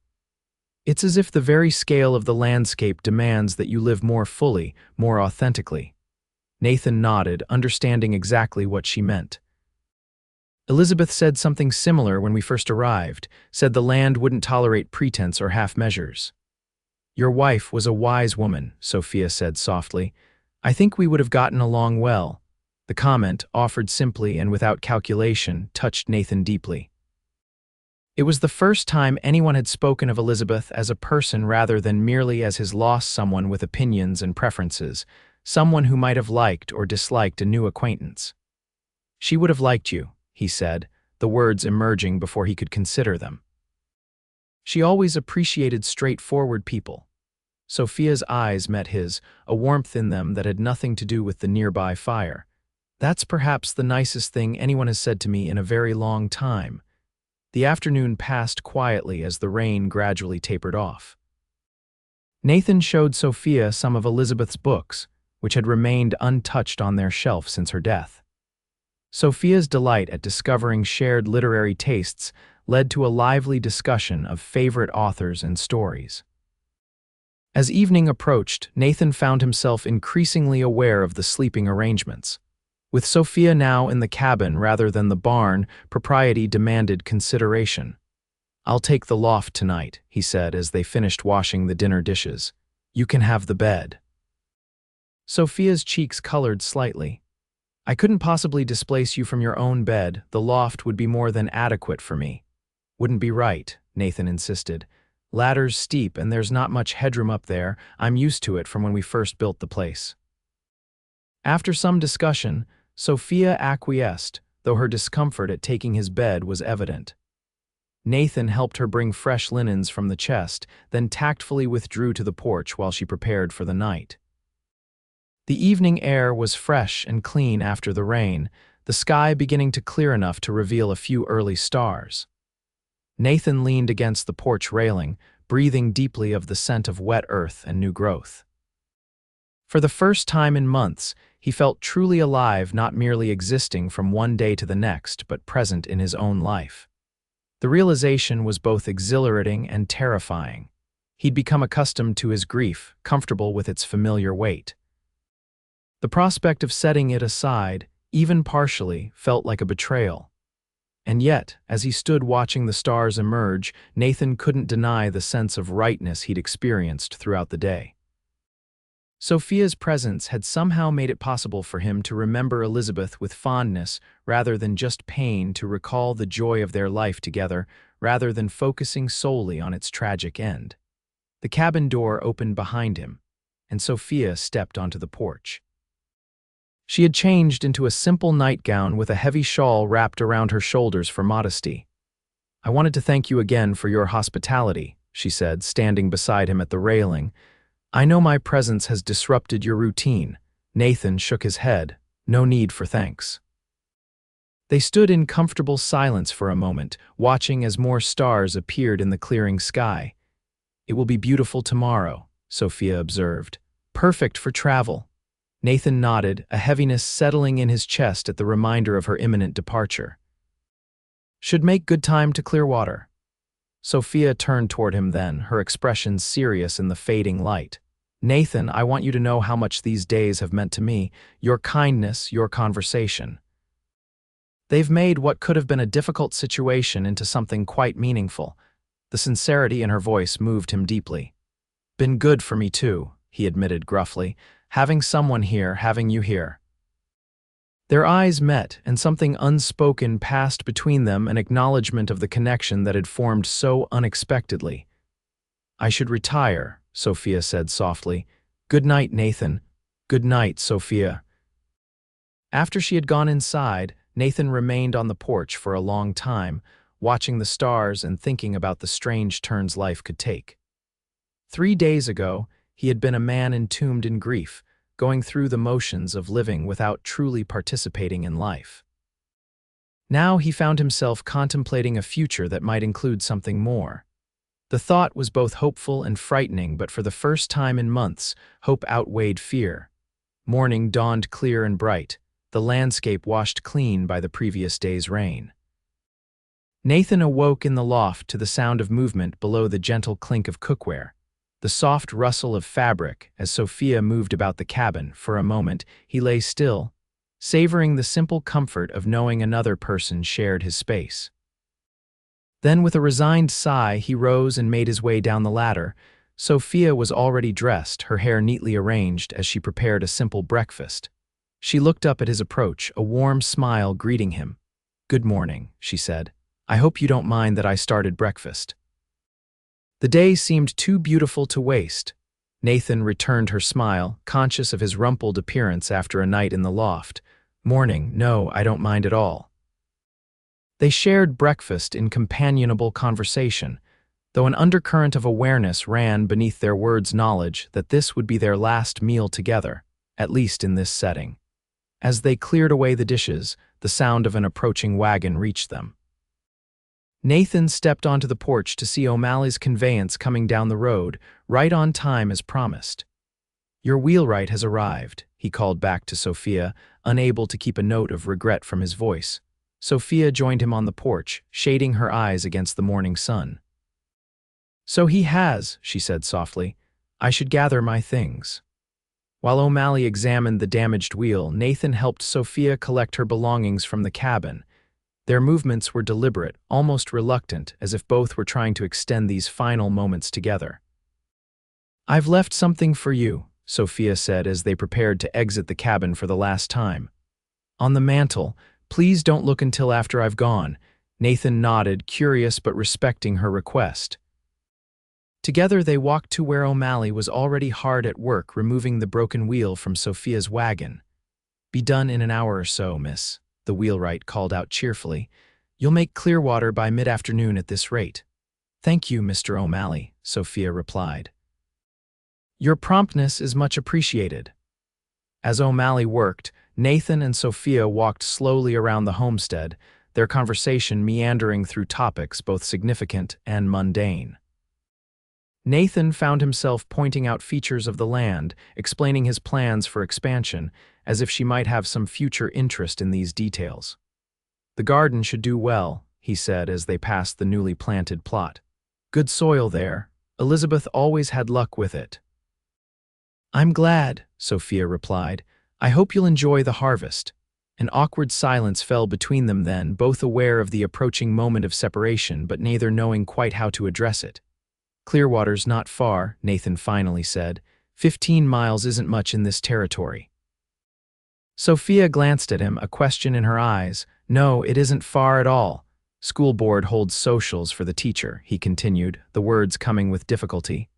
"It's as if the very scale of the landscape demands that you live more fully, more authentically." Nathan nodded, understanding exactly what she meant. "Elizabeth said something similar when we first arrived, said the land wouldn't tolerate pretense or half measures." "Your wife was a wise woman," Sophia said softly. "I think we would have gotten along well." The comment, offered simply and without calculation, touched Nathan deeply. It was the first time anyone had spoken of Elizabeth as a person rather than merely as his lost someone with opinions and preferences, someone who might have liked or disliked a new acquaintance. "She would have liked you," he said, the words emerging before he could consider them. "She always appreciated straightforward people." Sophia's eyes met his, a warmth in them that had nothing to do with the nearby fire. "That's perhaps the nicest thing anyone has said to me in a very long time." The afternoon passed quietly as the rain gradually tapered off. Nathan showed Sophia some of Elizabeth's books, which had remained untouched on their shelf since her death. Sophia's delight at discovering shared literary tastes led to a lively discussion of favorite authors and stories. As evening approached, Nathan found himself increasingly aware of the sleeping arrangements. With Sophia now in the cabin rather than the barn, propriety demanded consideration. "I'll take the loft tonight," he said as they finished washing the dinner dishes. "You can have the bed." Sophia's cheeks colored slightly. "I couldn't possibly displace you from your own bed. The loft would be more than adequate for me." "Wouldn't be right," Nathan insisted. "Ladder's steep and there's not much headroom up there. I'm used to it from when we first built the place." After some discussion, Sophia acquiesced, though her discomfort at taking his bed was evident. Nathan helped her bring fresh linens from the chest, then tactfully withdrew to the porch while she prepared for the night. The evening air was fresh and clean after the rain, the sky beginning to clear enough to reveal a few early stars. Nathan leaned against the porch railing, breathing deeply of the scent of wet earth and new growth. For the first time in months, he felt truly alive, not merely existing from one day to the next, but present in his own life. The realization was both exhilarating and terrifying. He'd become accustomed to his grief, comfortable with its familiar weight. The prospect of setting it aside, even partially, felt like a betrayal. And yet, as he stood watching the stars emerge, Nathan couldn't deny the sense of rightness he'd experienced throughout the day. Sophia's presence had somehow made it possible for him to remember Elizabeth with fondness rather than just pain, to recall the joy of their life together rather than focusing solely on its tragic end. The cabin door opened behind him, and Sophia stepped onto the porch. She had changed into a simple nightgown with a heavy shawl wrapped around her shoulders for modesty. "I wanted to thank you again for your hospitality," she said, standing beside him at the railing. "I know my presence has disrupted your routine." Nathan shook his head. "No need for thanks." They stood in comfortable silence for a moment, watching as more stars appeared in the clearing sky. "It will be beautiful tomorrow," Sophia observed. "Perfect for travel." Nathan nodded, a heaviness settling in his chest at the reminder of her imminent departure. "Should make good time to Clearwater." Sophia turned toward him then, her expression serious in the fading light. Nathan, I want you to know how much these days have meant to me, your kindness, your conversation. They've made what could have been a difficult situation into something quite meaningful. The sincerity in her voice moved him deeply. Been good for me too, he admitted gruffly, having someone here, having you here. Their eyes met, and something unspoken passed between them, an acknowledgement of the connection that had formed so unexpectedly. I should retire, Sophia said softly. Good night, Nathan. Good night, Sophia. After she had gone inside, Nathan remained on the porch for a long time, watching the stars and thinking about the strange turns life could take. 3 days ago, he had been a man entombed in grief, going through the motions of living without truly participating in life. Now he found himself contemplating a future that might include something more. The thought was both hopeful and frightening, but for the first time in months, hope outweighed fear. Morning dawned clear and bright, the landscape washed clean by the previous day's rain. Nathan awoke in the loft to the sound of movement below, the gentle clink of cookware, the soft rustle of fabric as Sophia moved about the cabin. For a moment, he lay still, savoring the simple comfort of knowing another person shared his space. Then, with a resigned sigh, he rose and made his way down the ladder. Sophia was already dressed, her hair neatly arranged as she prepared a simple breakfast. She looked up at his approach, a warm smile greeting him. Good morning, she said. I hope you don't mind that I started breakfast. The day seemed too beautiful to waste. Nathan returned her smile, conscious of his rumpled appearance after a night in the loft. Morning, no, I don't mind at all. They shared breakfast in companionable conversation, though an undercurrent of awareness ran beneath their words' knowledge that this would be their last meal together, at least in this setting. As they cleared away the dishes, the sound of an approaching wagon reached them. Nathan stepped onto the porch to see O'Malley's conveyance coming down the road, right on time as promised. Your wheelwright has arrived, he called back to Sophia, unable to keep a note of regret from his voice. Sophia joined him on the porch, shading her eyes against the morning sun. So he has, she said softly. I should gather my things. While O'Malley examined the damaged wheel, Nathan helped Sophia collect her belongings from the cabin. Their movements were deliberate, almost reluctant, as if both were trying to extend these final moments together. I've left something for you, Sophia said as they prepared to exit the cabin for the last time. On the mantel, please don't look until after I've gone. Nathan nodded, curious but respecting her request. Together they walked to where O'Malley was already hard at work removing the broken wheel from Sophia's wagon. Be done in an hour or so, miss, the wheelwright called out cheerfully. You'll make Clearwater by mid-afternoon at this rate. Thank you, Mr. O'Malley, Sophia replied. Your promptness is much appreciated. As O'Malley worked, Nathan and Sophia walked slowly around the homestead, their conversation meandering through topics both significant and mundane. Nathan found himself pointing out features of the land, explaining his plans for expansion, as if she might have some future interest in these details. The garden should do well, he said as they passed the newly planted plot. Good soil there. Elizabeth always had luck with it. I'm glad, Sophia replied. I hope you'll enjoy the harvest. An awkward silence fell between them then, both aware of the approaching moment of separation but neither knowing quite how to address it. Clearwater's not far, Nathan finally said. 15 miles isn't much in this territory. Sophia glanced at him, a question in her eyes. No, it isn't far at all. School board holds socials for the teacher, he continued, the words coming with difficulty.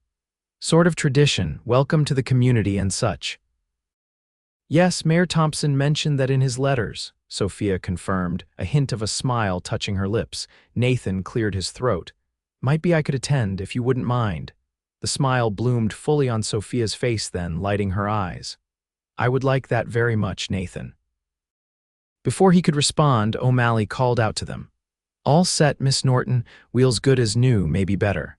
Sort of tradition, welcome to the community and such. Yes, Mayor Thompson mentioned that in his letters, Sophia confirmed, a hint of a smile touching her lips. Nathan cleared his throat. Might be I could attend, if you wouldn't mind. The smile bloomed fully on Sophia's face then, lighting her eyes. I would like that very much, Nathan. Before he could respond, O'Malley called out to them. All set, Miss Norton, wheels good as new, maybe better.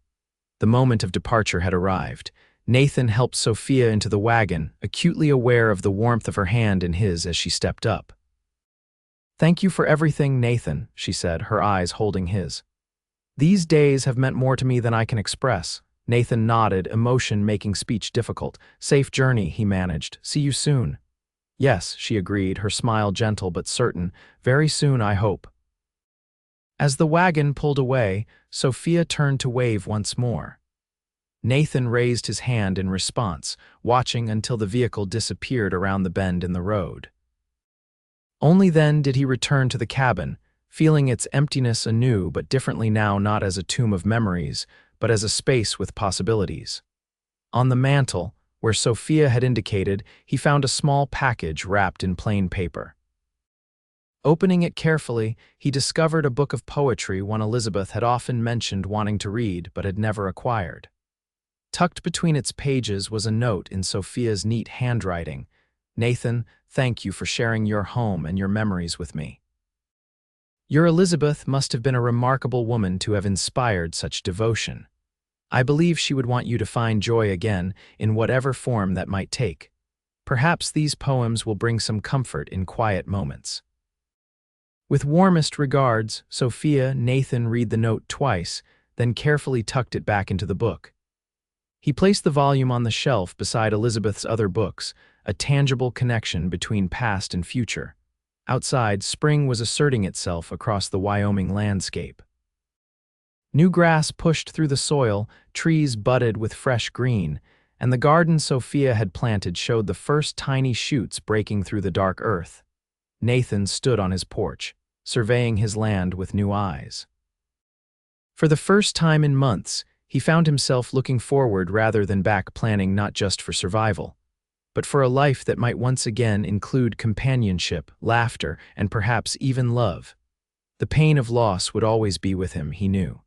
The moment of departure had arrived. Nathan helped Sophia into the wagon, acutely aware of the warmth of her hand in his as she stepped up. Thank you for everything, Nathan, she said, her eyes holding his. These days have meant more to me than I can express. Nathan nodded, emotion making speech difficult. "Safe journey," he managed. "See you soon." "Yes," she agreed, her smile gentle but certain. "Very soon, I hope." As the wagon pulled away, Sophia turned to wave once more. Nathan raised his hand in response, watching until the vehicle disappeared around the bend in the road. Only then did he return to the cabin, feeling its emptiness anew but differently now, not as a tomb of memories, but as a space with possibilities. On the mantel, where Sophia had indicated, he found a small package wrapped in plain paper. Opening it carefully, he discovered a book of poetry one Elizabeth had often mentioned wanting to read but had never acquired. Tucked between its pages was a note in Sophia's neat handwriting. "Nathan, thank you for sharing your home and your memories with me. Your Elizabeth must have been a remarkable woman to have inspired such devotion. I believe she would want you to find joy again, in whatever form that might take. Perhaps these poems will bring some comfort in quiet moments." With warmest regards, Sophia. Nathan read the note twice, then carefully tucked it back into the book. He placed the volume on the shelf beside Elizabeth's other books, a tangible connection between past and future. Outside, spring was asserting itself across the Wyoming landscape. New grass pushed through the soil, trees budded with fresh green, and the garden Sophia had planted showed the first tiny shoots breaking through the dark earth. Nathan stood on his porch, surveying his land with new eyes. For the first time in months, he found himself looking forward rather than back, planning not just for survival, but for a life that might once again include companionship, laughter, and perhaps even love. The pain of loss would always be with him, he knew.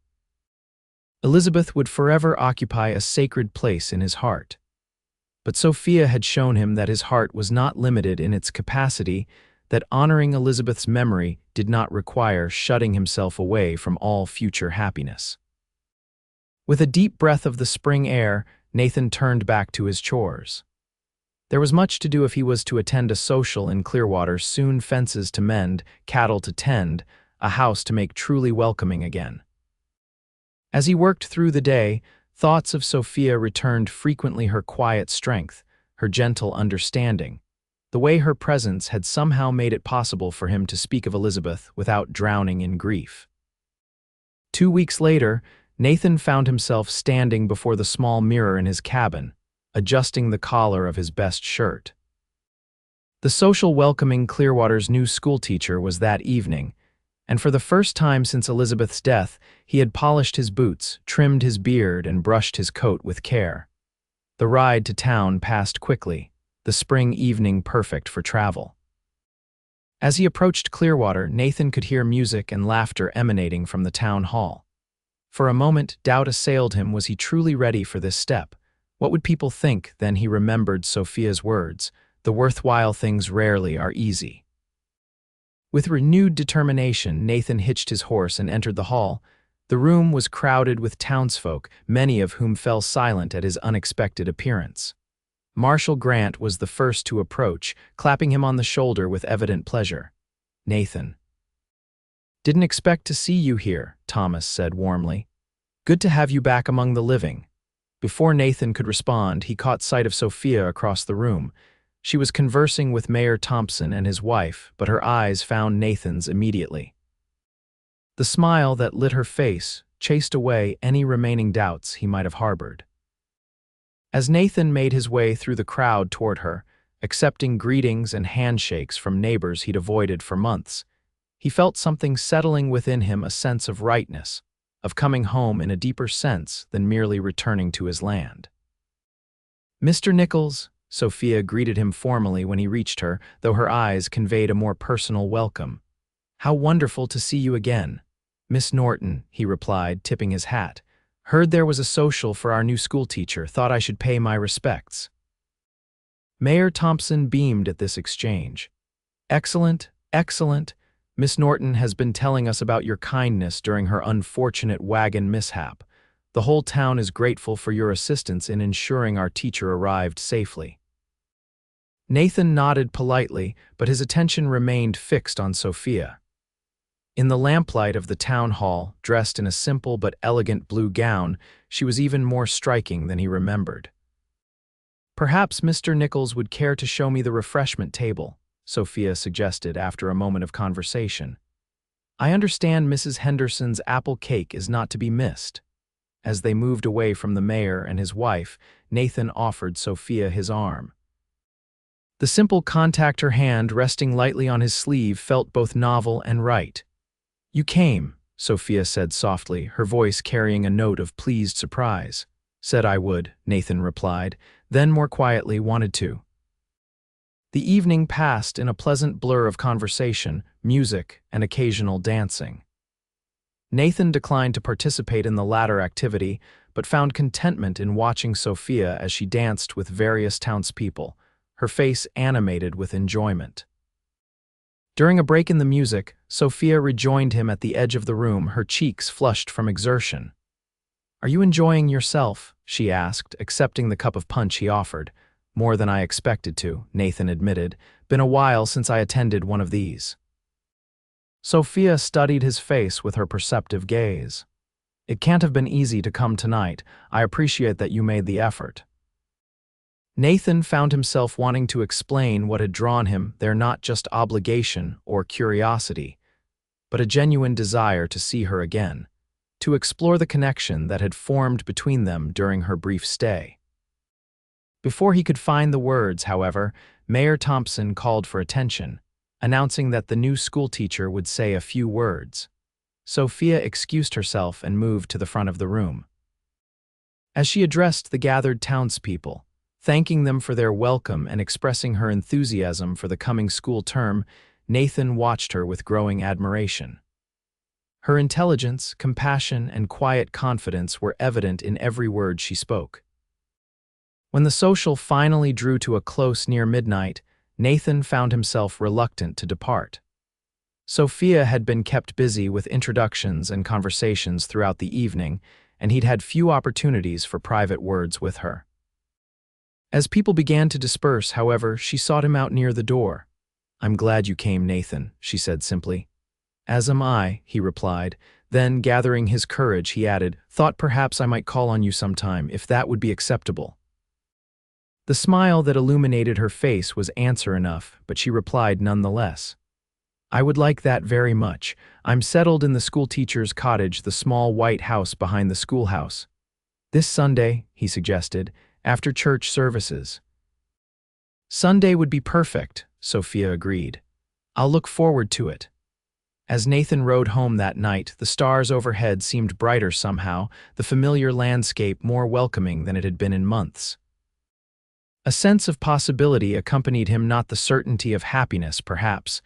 Elizabeth would forever occupy a sacred place in his heart. But Sophia had shown him that his heart was not limited in its capacity, that honoring Elizabeth's memory did not require shutting himself away from all future happiness. With a deep breath of the spring air, Nathan turned back to his chores. There was much to do if he was to attend a social in Clearwater soon, fences to mend, cattle to tend, a house to make truly welcoming again. As he worked through the day, thoughts of Sophia returned frequently, her quiet strength, her gentle understanding, the way her presence had somehow made it possible for him to speak of Elizabeth without drowning in grief. 2 weeks later, Nathan found himself standing before the small mirror in his cabin, adjusting the collar of his best shirt. The social welcoming Clearwater's new schoolteacher was that evening, and for the first time since Elizabeth's death, he had polished his boots, trimmed his beard, and brushed his coat with care. The ride to town passed quickly, the spring evening perfect for travel. As he approached Clearwater, Nathan could hear music and laughter emanating from the town hall. For a moment, doubt assailed him. Was he truly ready for this step? What would people think? Then he remembered Sophia's words, "The worthwhile things rarely are easy." With renewed determination, Nathan hitched his horse and entered the hall. The room was crowded with townsfolk, many of whom fell silent at his unexpected appearance. Marshal Grant was the first to approach, clapping him on the shoulder with evident pleasure. "Nathan." "Didn't expect to see you here," Thomas said warmly. "Good to have you back among the living." Before Nathan could respond, he caught sight of Sophia across the room. She was conversing with Mayor Thompson and his wife, but her eyes found Nathan's immediately. The smile that lit her face chased away any remaining doubts he might have harbored. As Nathan made his way through the crowd toward her, accepting greetings and handshakes from neighbors he'd avoided for months, he felt something settling within him, a sense of rightness, of coming home in a deeper sense than merely returning to his land. "Mr. Nichols," Sophia greeted him formally when he reached her, though her eyes conveyed a more personal welcome. "How wonderful to see you again." "Miss Norton," he replied, tipping his hat. "Heard there was a social for our new schoolteacher, thought I should pay my respects." Mayor Thompson beamed at this exchange. "Excellent, excellent. Miss Norton has been telling us about your kindness during her unfortunate wagon mishap. The whole town is grateful for your assistance in ensuring our teacher arrived safely." Nathan nodded politely, but his attention remained fixed on Sophia. In the lamplight of the town hall, dressed in a simple but elegant blue gown, she was even more striking than he remembered. "Perhaps Mr. Nichols would care to show me the refreshment table," Sophia suggested after a moment of conversation. "I understand Mrs. Henderson's apple cake is not to be missed." As they moved away from the mayor and his wife, Nathan offered Sophia his arm. The simple contact, her hand resting lightly on his sleeve, felt both novel and right. "You came," Sophia said softly, her voice carrying a note of pleased surprise. "Said I would," Nathan replied, then more quietly, "wanted to." The evening passed in a pleasant blur of conversation, music, and occasional dancing. Nathan declined to participate in the latter activity, but found contentment in watching Sophia as she danced with various townspeople, her face animated with enjoyment. During a break in the music, Sophia rejoined him at the edge of the room, her cheeks flushed from exertion. "Are you enjoying yourself?" she asked, accepting the cup of punch he offered. "More than I expected to," Nathan admitted. "Been a while since I attended one of these." Sophia studied his face with her perceptive gaze. "It can't have been easy to come tonight. I appreciate that you made the effort." Nathan found himself wanting to explain what had drawn him there, not just obligation or curiosity, but a genuine desire to see her again, to explore the connection that had formed between them during her brief stay. Before he could find the words, however, Mayor Thompson called for attention, announcing that the new schoolteacher would say a few words. Sophia excused herself and moved to the front of the room. As she addressed the gathered townspeople, thanking them for their welcome and expressing her enthusiasm for the coming school term, Nathan watched her with growing admiration. Her intelligence, compassion, and quiet confidence were evident in every word she spoke. When the social finally drew to a close near midnight, Nathan found himself reluctant to depart. Sophia had been kept busy with introductions and conversations throughout the evening, and he'd had few opportunities for private words with her. As people began to disperse, however, she sought him out near the door. "I'm glad you came, Nathan," she said simply. "As am I," he replied. Then, gathering his courage, he added, "Thought perhaps I might call on you sometime, if that would be acceptable." The smile that illuminated her face was answer enough, but she replied nonetheless. "I would like that very much. I'm settled in the schoolteacher's cottage, the small white house behind the schoolhouse. This Sunday," he suggested, "after church services." "Sunday would be perfect," Sophia agreed. "I'll look forward to it." As Nathan rode home that night, the stars overhead seemed brighter somehow, the familiar landscape more welcoming than it had been in months. A sense of possibility accompanied him, not the certainty of happiness, perhaps,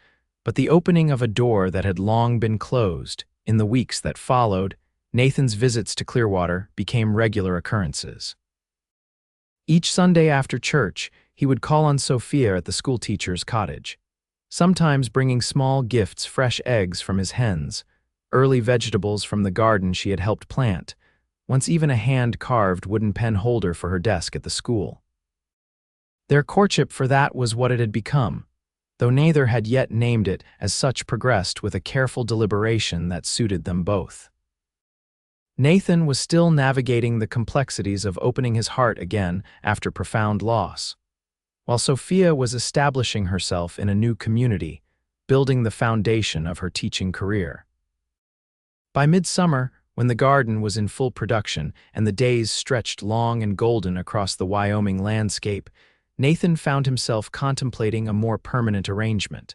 but the opening of a door that had long been closed. In the weeks that followed, Nathan's visits to Clearwater became regular occurrences. Each Sunday after church, he would call on Sophia at the schoolteacher's cottage, sometimes bringing small gifts, fresh eggs from his hens, early vegetables from the garden she had helped plant, once even a hand-carved wooden pen holder for her desk at the school. Their courtship, for that was what it had become, though neither had yet named it as such, progressed with a careful deliberation that suited them both. Nathan was still navigating the complexities of opening his heart again after profound loss, while Sophia was establishing herself in a new community, building the foundation of her teaching career. By midsummer, when the garden was in full production and the days stretched long and golden across the Wyoming landscape, Nathan found himself contemplating a more permanent arrangement.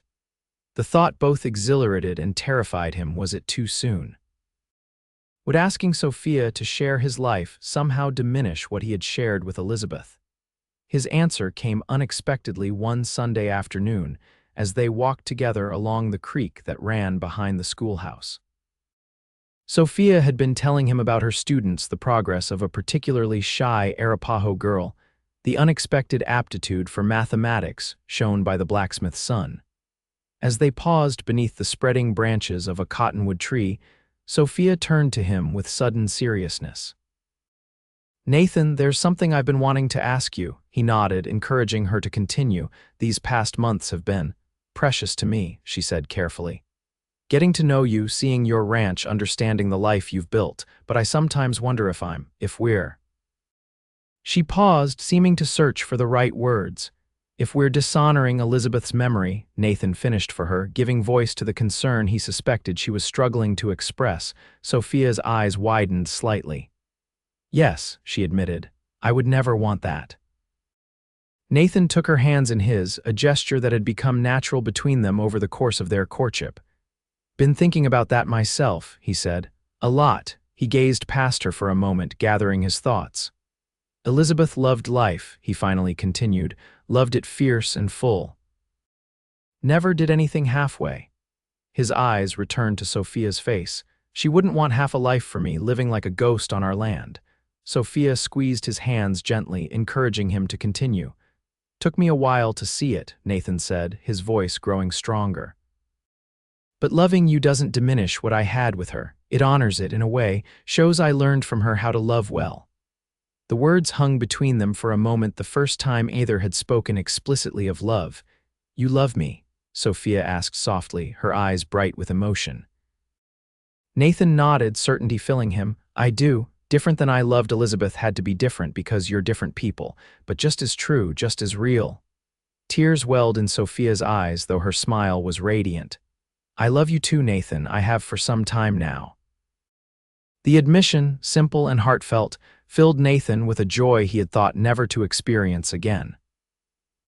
The thought both exhilarated and terrified him. Was it too soon? Would asking Sophia to share his life somehow diminish what he had shared with Elizabeth? His answer came unexpectedly one Sunday afternoon as they walked together along the creek that ran behind the schoolhouse. Sophia had been telling him about her students, the progress of a particularly shy Arapaho girl, the unexpected aptitude for mathematics shown by the blacksmith's son. As they paused beneath the spreading branches of a cottonwood tree, Sophia turned to him with sudden seriousness. "Nathan, there's something I've been wanting to ask you," he nodded, encouraging her to continue. "These past months have been precious to me," she said carefully. Getting to know you, seeing your ranch, understanding the life you've built, but I sometimes wonder if we're. She paused, seeming to search for the right words. If we're dishonoring Elizabeth's memory, Nathan finished for her, giving voice to the concern he suspected she was struggling to express. Sophia's eyes widened slightly. Yes, she admitted. I would never want that. Nathan took her hands in his, a gesture that had become natural between them over the course of their courtship. Been thinking about that myself, he said. A lot. He gazed past her for a moment, gathering his thoughts. Elizabeth loved life, he finally continued, loved it fierce and full. Never did anything halfway. His eyes returned to Sophia's face. She wouldn't want half a life for me, living like a ghost on our land. Sophia squeezed his hands gently, encouraging him to continue. Took me a while to see it, Nathan said, his voice growing stronger. But loving you doesn't diminish what I had with her. It honors it in a way, shows I learned from her how to love well. The words hung between them for a moment, the first time either had spoken explicitly of love. You love me? Sophia asked softly, her eyes bright with emotion. Nathan nodded, certainty filling him. I do. Different than I loved Elizabeth had to be different because you're different people, but just as true, just as real. Tears welled in Sophia's eyes, though her smile was radiant. I love you too, Nathan. I have for some time now. The admission, simple and heartfelt, filled Nathan with a joy he had thought never to experience again.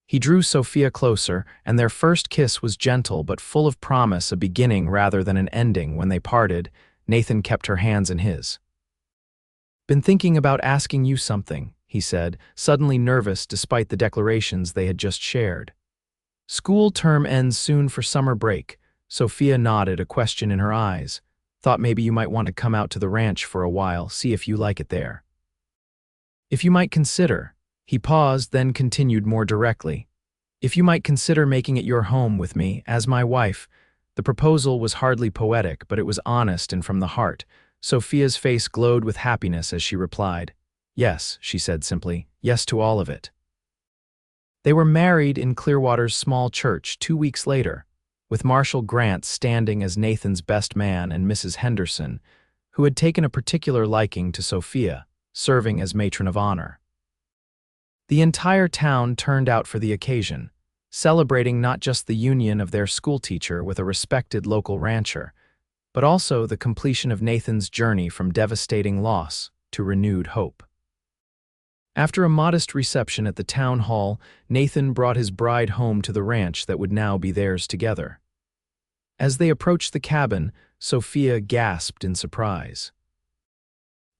He drew Sophia closer, and their first kiss was gentle but full of promise, a beginning rather than an ending. When they parted, Nathan kept her hands in his. Been thinking about asking you something, he said, suddenly nervous despite the declarations they had just shared. School term ends soon for summer break. Sophia nodded, a question in her eyes. Thought maybe you might want to come out to the ranch for a while, see if you like it there. If you might consider. He paused, then continued more directly. If you might consider making it your home with me, as my wife. The proposal was hardly poetic, but it was honest and from the heart. Sophia's face glowed with happiness as she replied. Yes, she said simply, yes to all of it. They were married in Clearwater's small church 2 weeks later, with Marshall Grant standing as Nathan's best man and Mrs. Henderson, who had taken a particular liking to Sophia, serving as matron of honor. The entire town turned out for the occasion, celebrating not just the union of their schoolteacher with a respected local rancher, but also the completion of Nathan's journey from devastating loss to renewed hope. After a modest reception at the town hall, Nathan brought his bride home to the ranch that would now be theirs together. As they approached the cabin, Sophia gasped in surprise.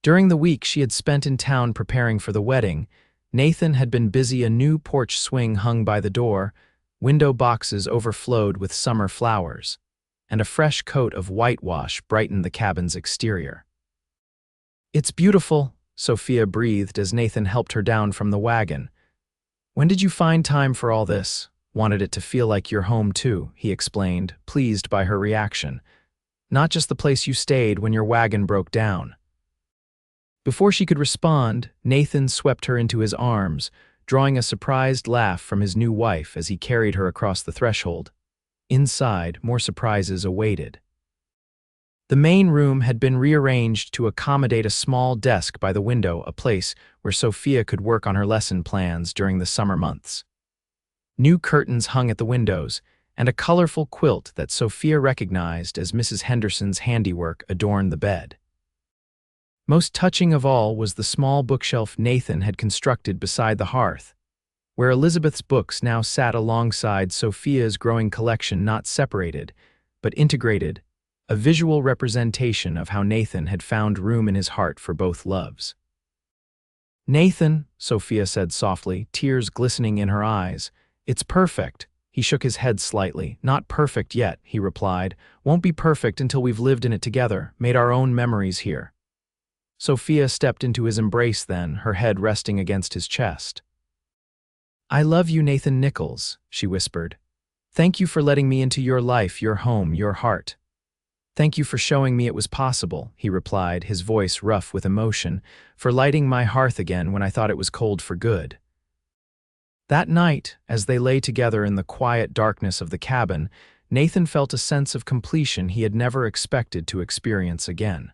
During the week she had spent in town preparing for the wedding, Nathan had been busy. A new porch swing hung by the door, window boxes overflowed with summer flowers, and a fresh coat of whitewash brightened the cabin's exterior. It's beautiful, Sophia breathed as Nathan helped her down from the wagon. When did you find time for all this? Wanted it to feel like your home too, he explained, pleased by her reaction. Not just the place you stayed when your wagon broke down. Before she could respond, Nathan swept her into his arms, drawing a surprised laugh from his new wife as he carried her across the threshold. Inside, more surprises awaited. The main room had been rearranged to accommodate a small desk by the window, a place where Sophia could work on her lesson plans during the summer months. New curtains hung at the windows, and a colorful quilt that Sophia recognized as Mrs. Henderson's handiwork adorned the bed. Most touching of all was the small bookshelf Nathan had constructed beside the hearth, where Elizabeth's books now sat alongside Sophia's growing collection, not separated, but integrated, a visual representation of how Nathan had found room in his heart for both loves. Nathan, Sophia said softly, tears glistening in her eyes, it's perfect. He shook his head slightly. Not perfect yet, he replied. Won't be perfect until we've lived in it together, made our own memories here. Sophia stepped into his embrace then, her head resting against his chest. I love you, Nathan Nichols, she whispered. Thank you for letting me into your life, your home, your heart. Thank you for showing me it was possible, he replied, his voice rough with emotion, for lighting my hearth again when I thought it was cold for good. That night, as they lay together in the quiet darkness of the cabin, Nathan felt a sense of completion he had never expected to experience again.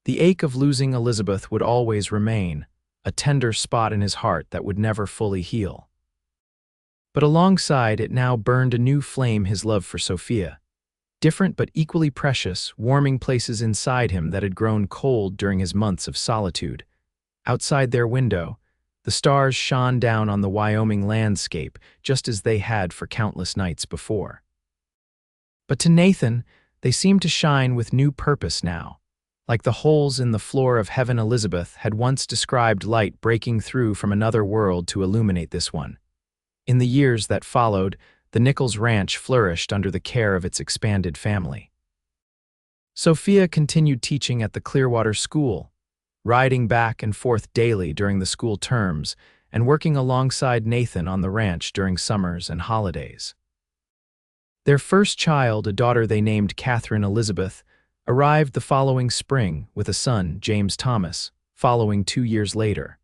The ache of losing Elizabeth would always remain, a tender spot in his heart that would never fully heal. But alongside it now burned a new flame, his love for Sophia. Different but equally precious, warming places inside him that had grown cold during his months of solitude. Outside their window, the stars shone down on the Wyoming landscape just as they had for countless nights before. But to Nathan, they seemed to shine with new purpose now. Like the holes in the floor of heaven Elizabeth had once described light breaking through from another world to illuminate this one. In the years that followed, the Nichols ranch flourished under the care of its expanded family. Sophia continued teaching at the Clearwater School, riding back and forth daily during the school terms and working alongside Nathan on the ranch during summers and holidays. Their first child, a daughter they named Catherine Elizabeth, arrived the following spring with a son, James Thomas, following 2 years later.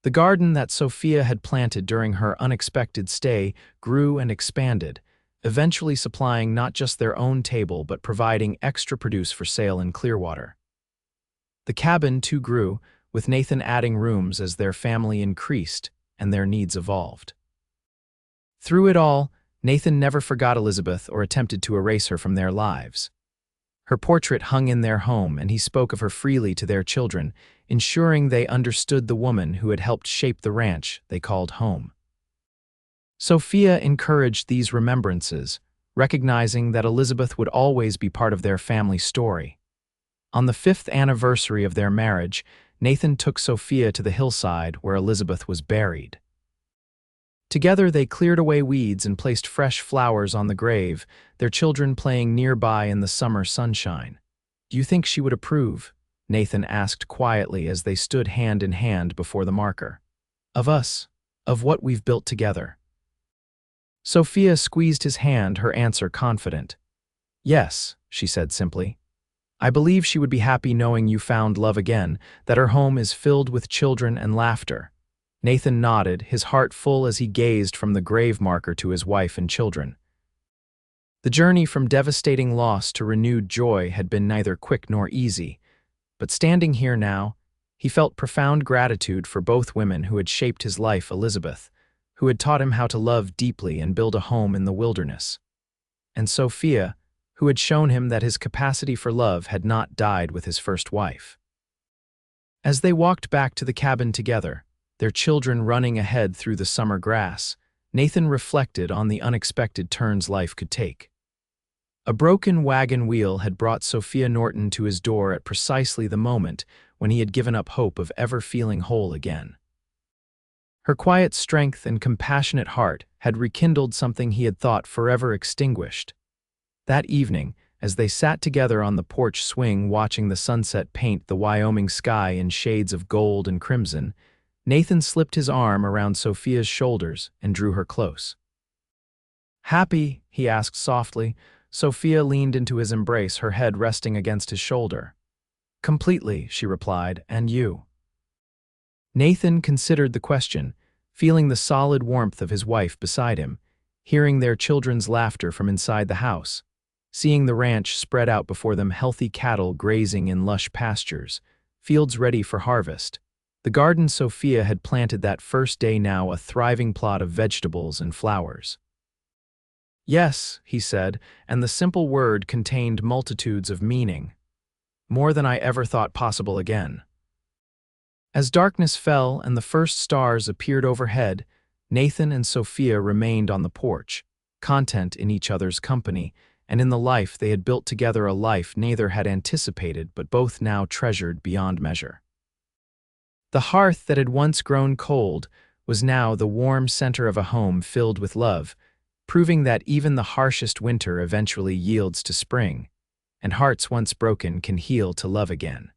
The garden that Sophia had planted during her unexpected stay grew and expanded, eventually supplying not just their own table but providing extra produce for sale in Clearwater. The cabin too grew, with Nathan adding rooms as their family increased and their needs evolved. Through it all, Nathan never forgot Elizabeth or attempted to erase her from their lives. Her portrait hung in their home, and he spoke of her freely to their children, ensuring they understood the woman who had helped shape the ranch they called home. Sophia encouraged these remembrances, recognizing that Elizabeth would always be part of their family story. On the 5th anniversary of their marriage, Nathan took Sophia to the hillside where Elizabeth was buried. Together they cleared away weeds and placed fresh flowers on the grave, their children playing nearby in the summer sunshine. "Do you think she would approve?" Nathan asked quietly as they stood hand in hand before the marker. "Of us, of what we've built together." Sophia squeezed his hand, her answer confident. "Yes," she said simply. "I believe she would be happy knowing you found love again, that her home is filled with children and laughter." Nathan nodded, his heart full as he gazed from the grave marker to his wife and children. The journey from devastating loss to renewed joy had been neither quick nor easy, but standing here now, he felt profound gratitude for both women who had shaped his life, Elizabeth, who had taught him how to love deeply and build a home in the wilderness, and Sophia, who had shown him that his capacity for love had not died with his first wife. As they walked back to the cabin together, their children running ahead through the summer grass, Nathan reflected on the unexpected turns life could take. A broken wagon wheel had brought Sophia Norton to his door at precisely the moment when he had given up hope of ever feeling whole again. Her quiet strength and compassionate heart had rekindled something he had thought forever extinguished. That evening, as they sat together on the porch swing watching the sunset paint the Wyoming sky in shades of gold and crimson, Nathan slipped his arm around Sophia's shoulders and drew her close. "Happy?" he asked softly. Sophia leaned into his embrace, her head resting against his shoulder. "Completely," she replied, "and you?" Nathan considered the question, feeling the solid warmth of his wife beside him, hearing their children's laughter from inside the house, seeing the ranch spread out before them, healthy cattle grazing in lush pastures, fields ready for harvest. The garden Sophia had planted that first day now a thriving plot of vegetables and flowers. "Yes," he said, and the simple word contained multitudes of meaning. "More than I ever thought possible again." As darkness fell and the first stars appeared overhead, Nathan and Sophia remained on the porch, content in each other's company, and in the life they had built together, a life neither had anticipated but both now treasured beyond measure. The hearth that had once grown cold was now the warm center of a home filled with love, proving that even the harshest winter eventually yields to spring, and hearts once broken can heal to love again.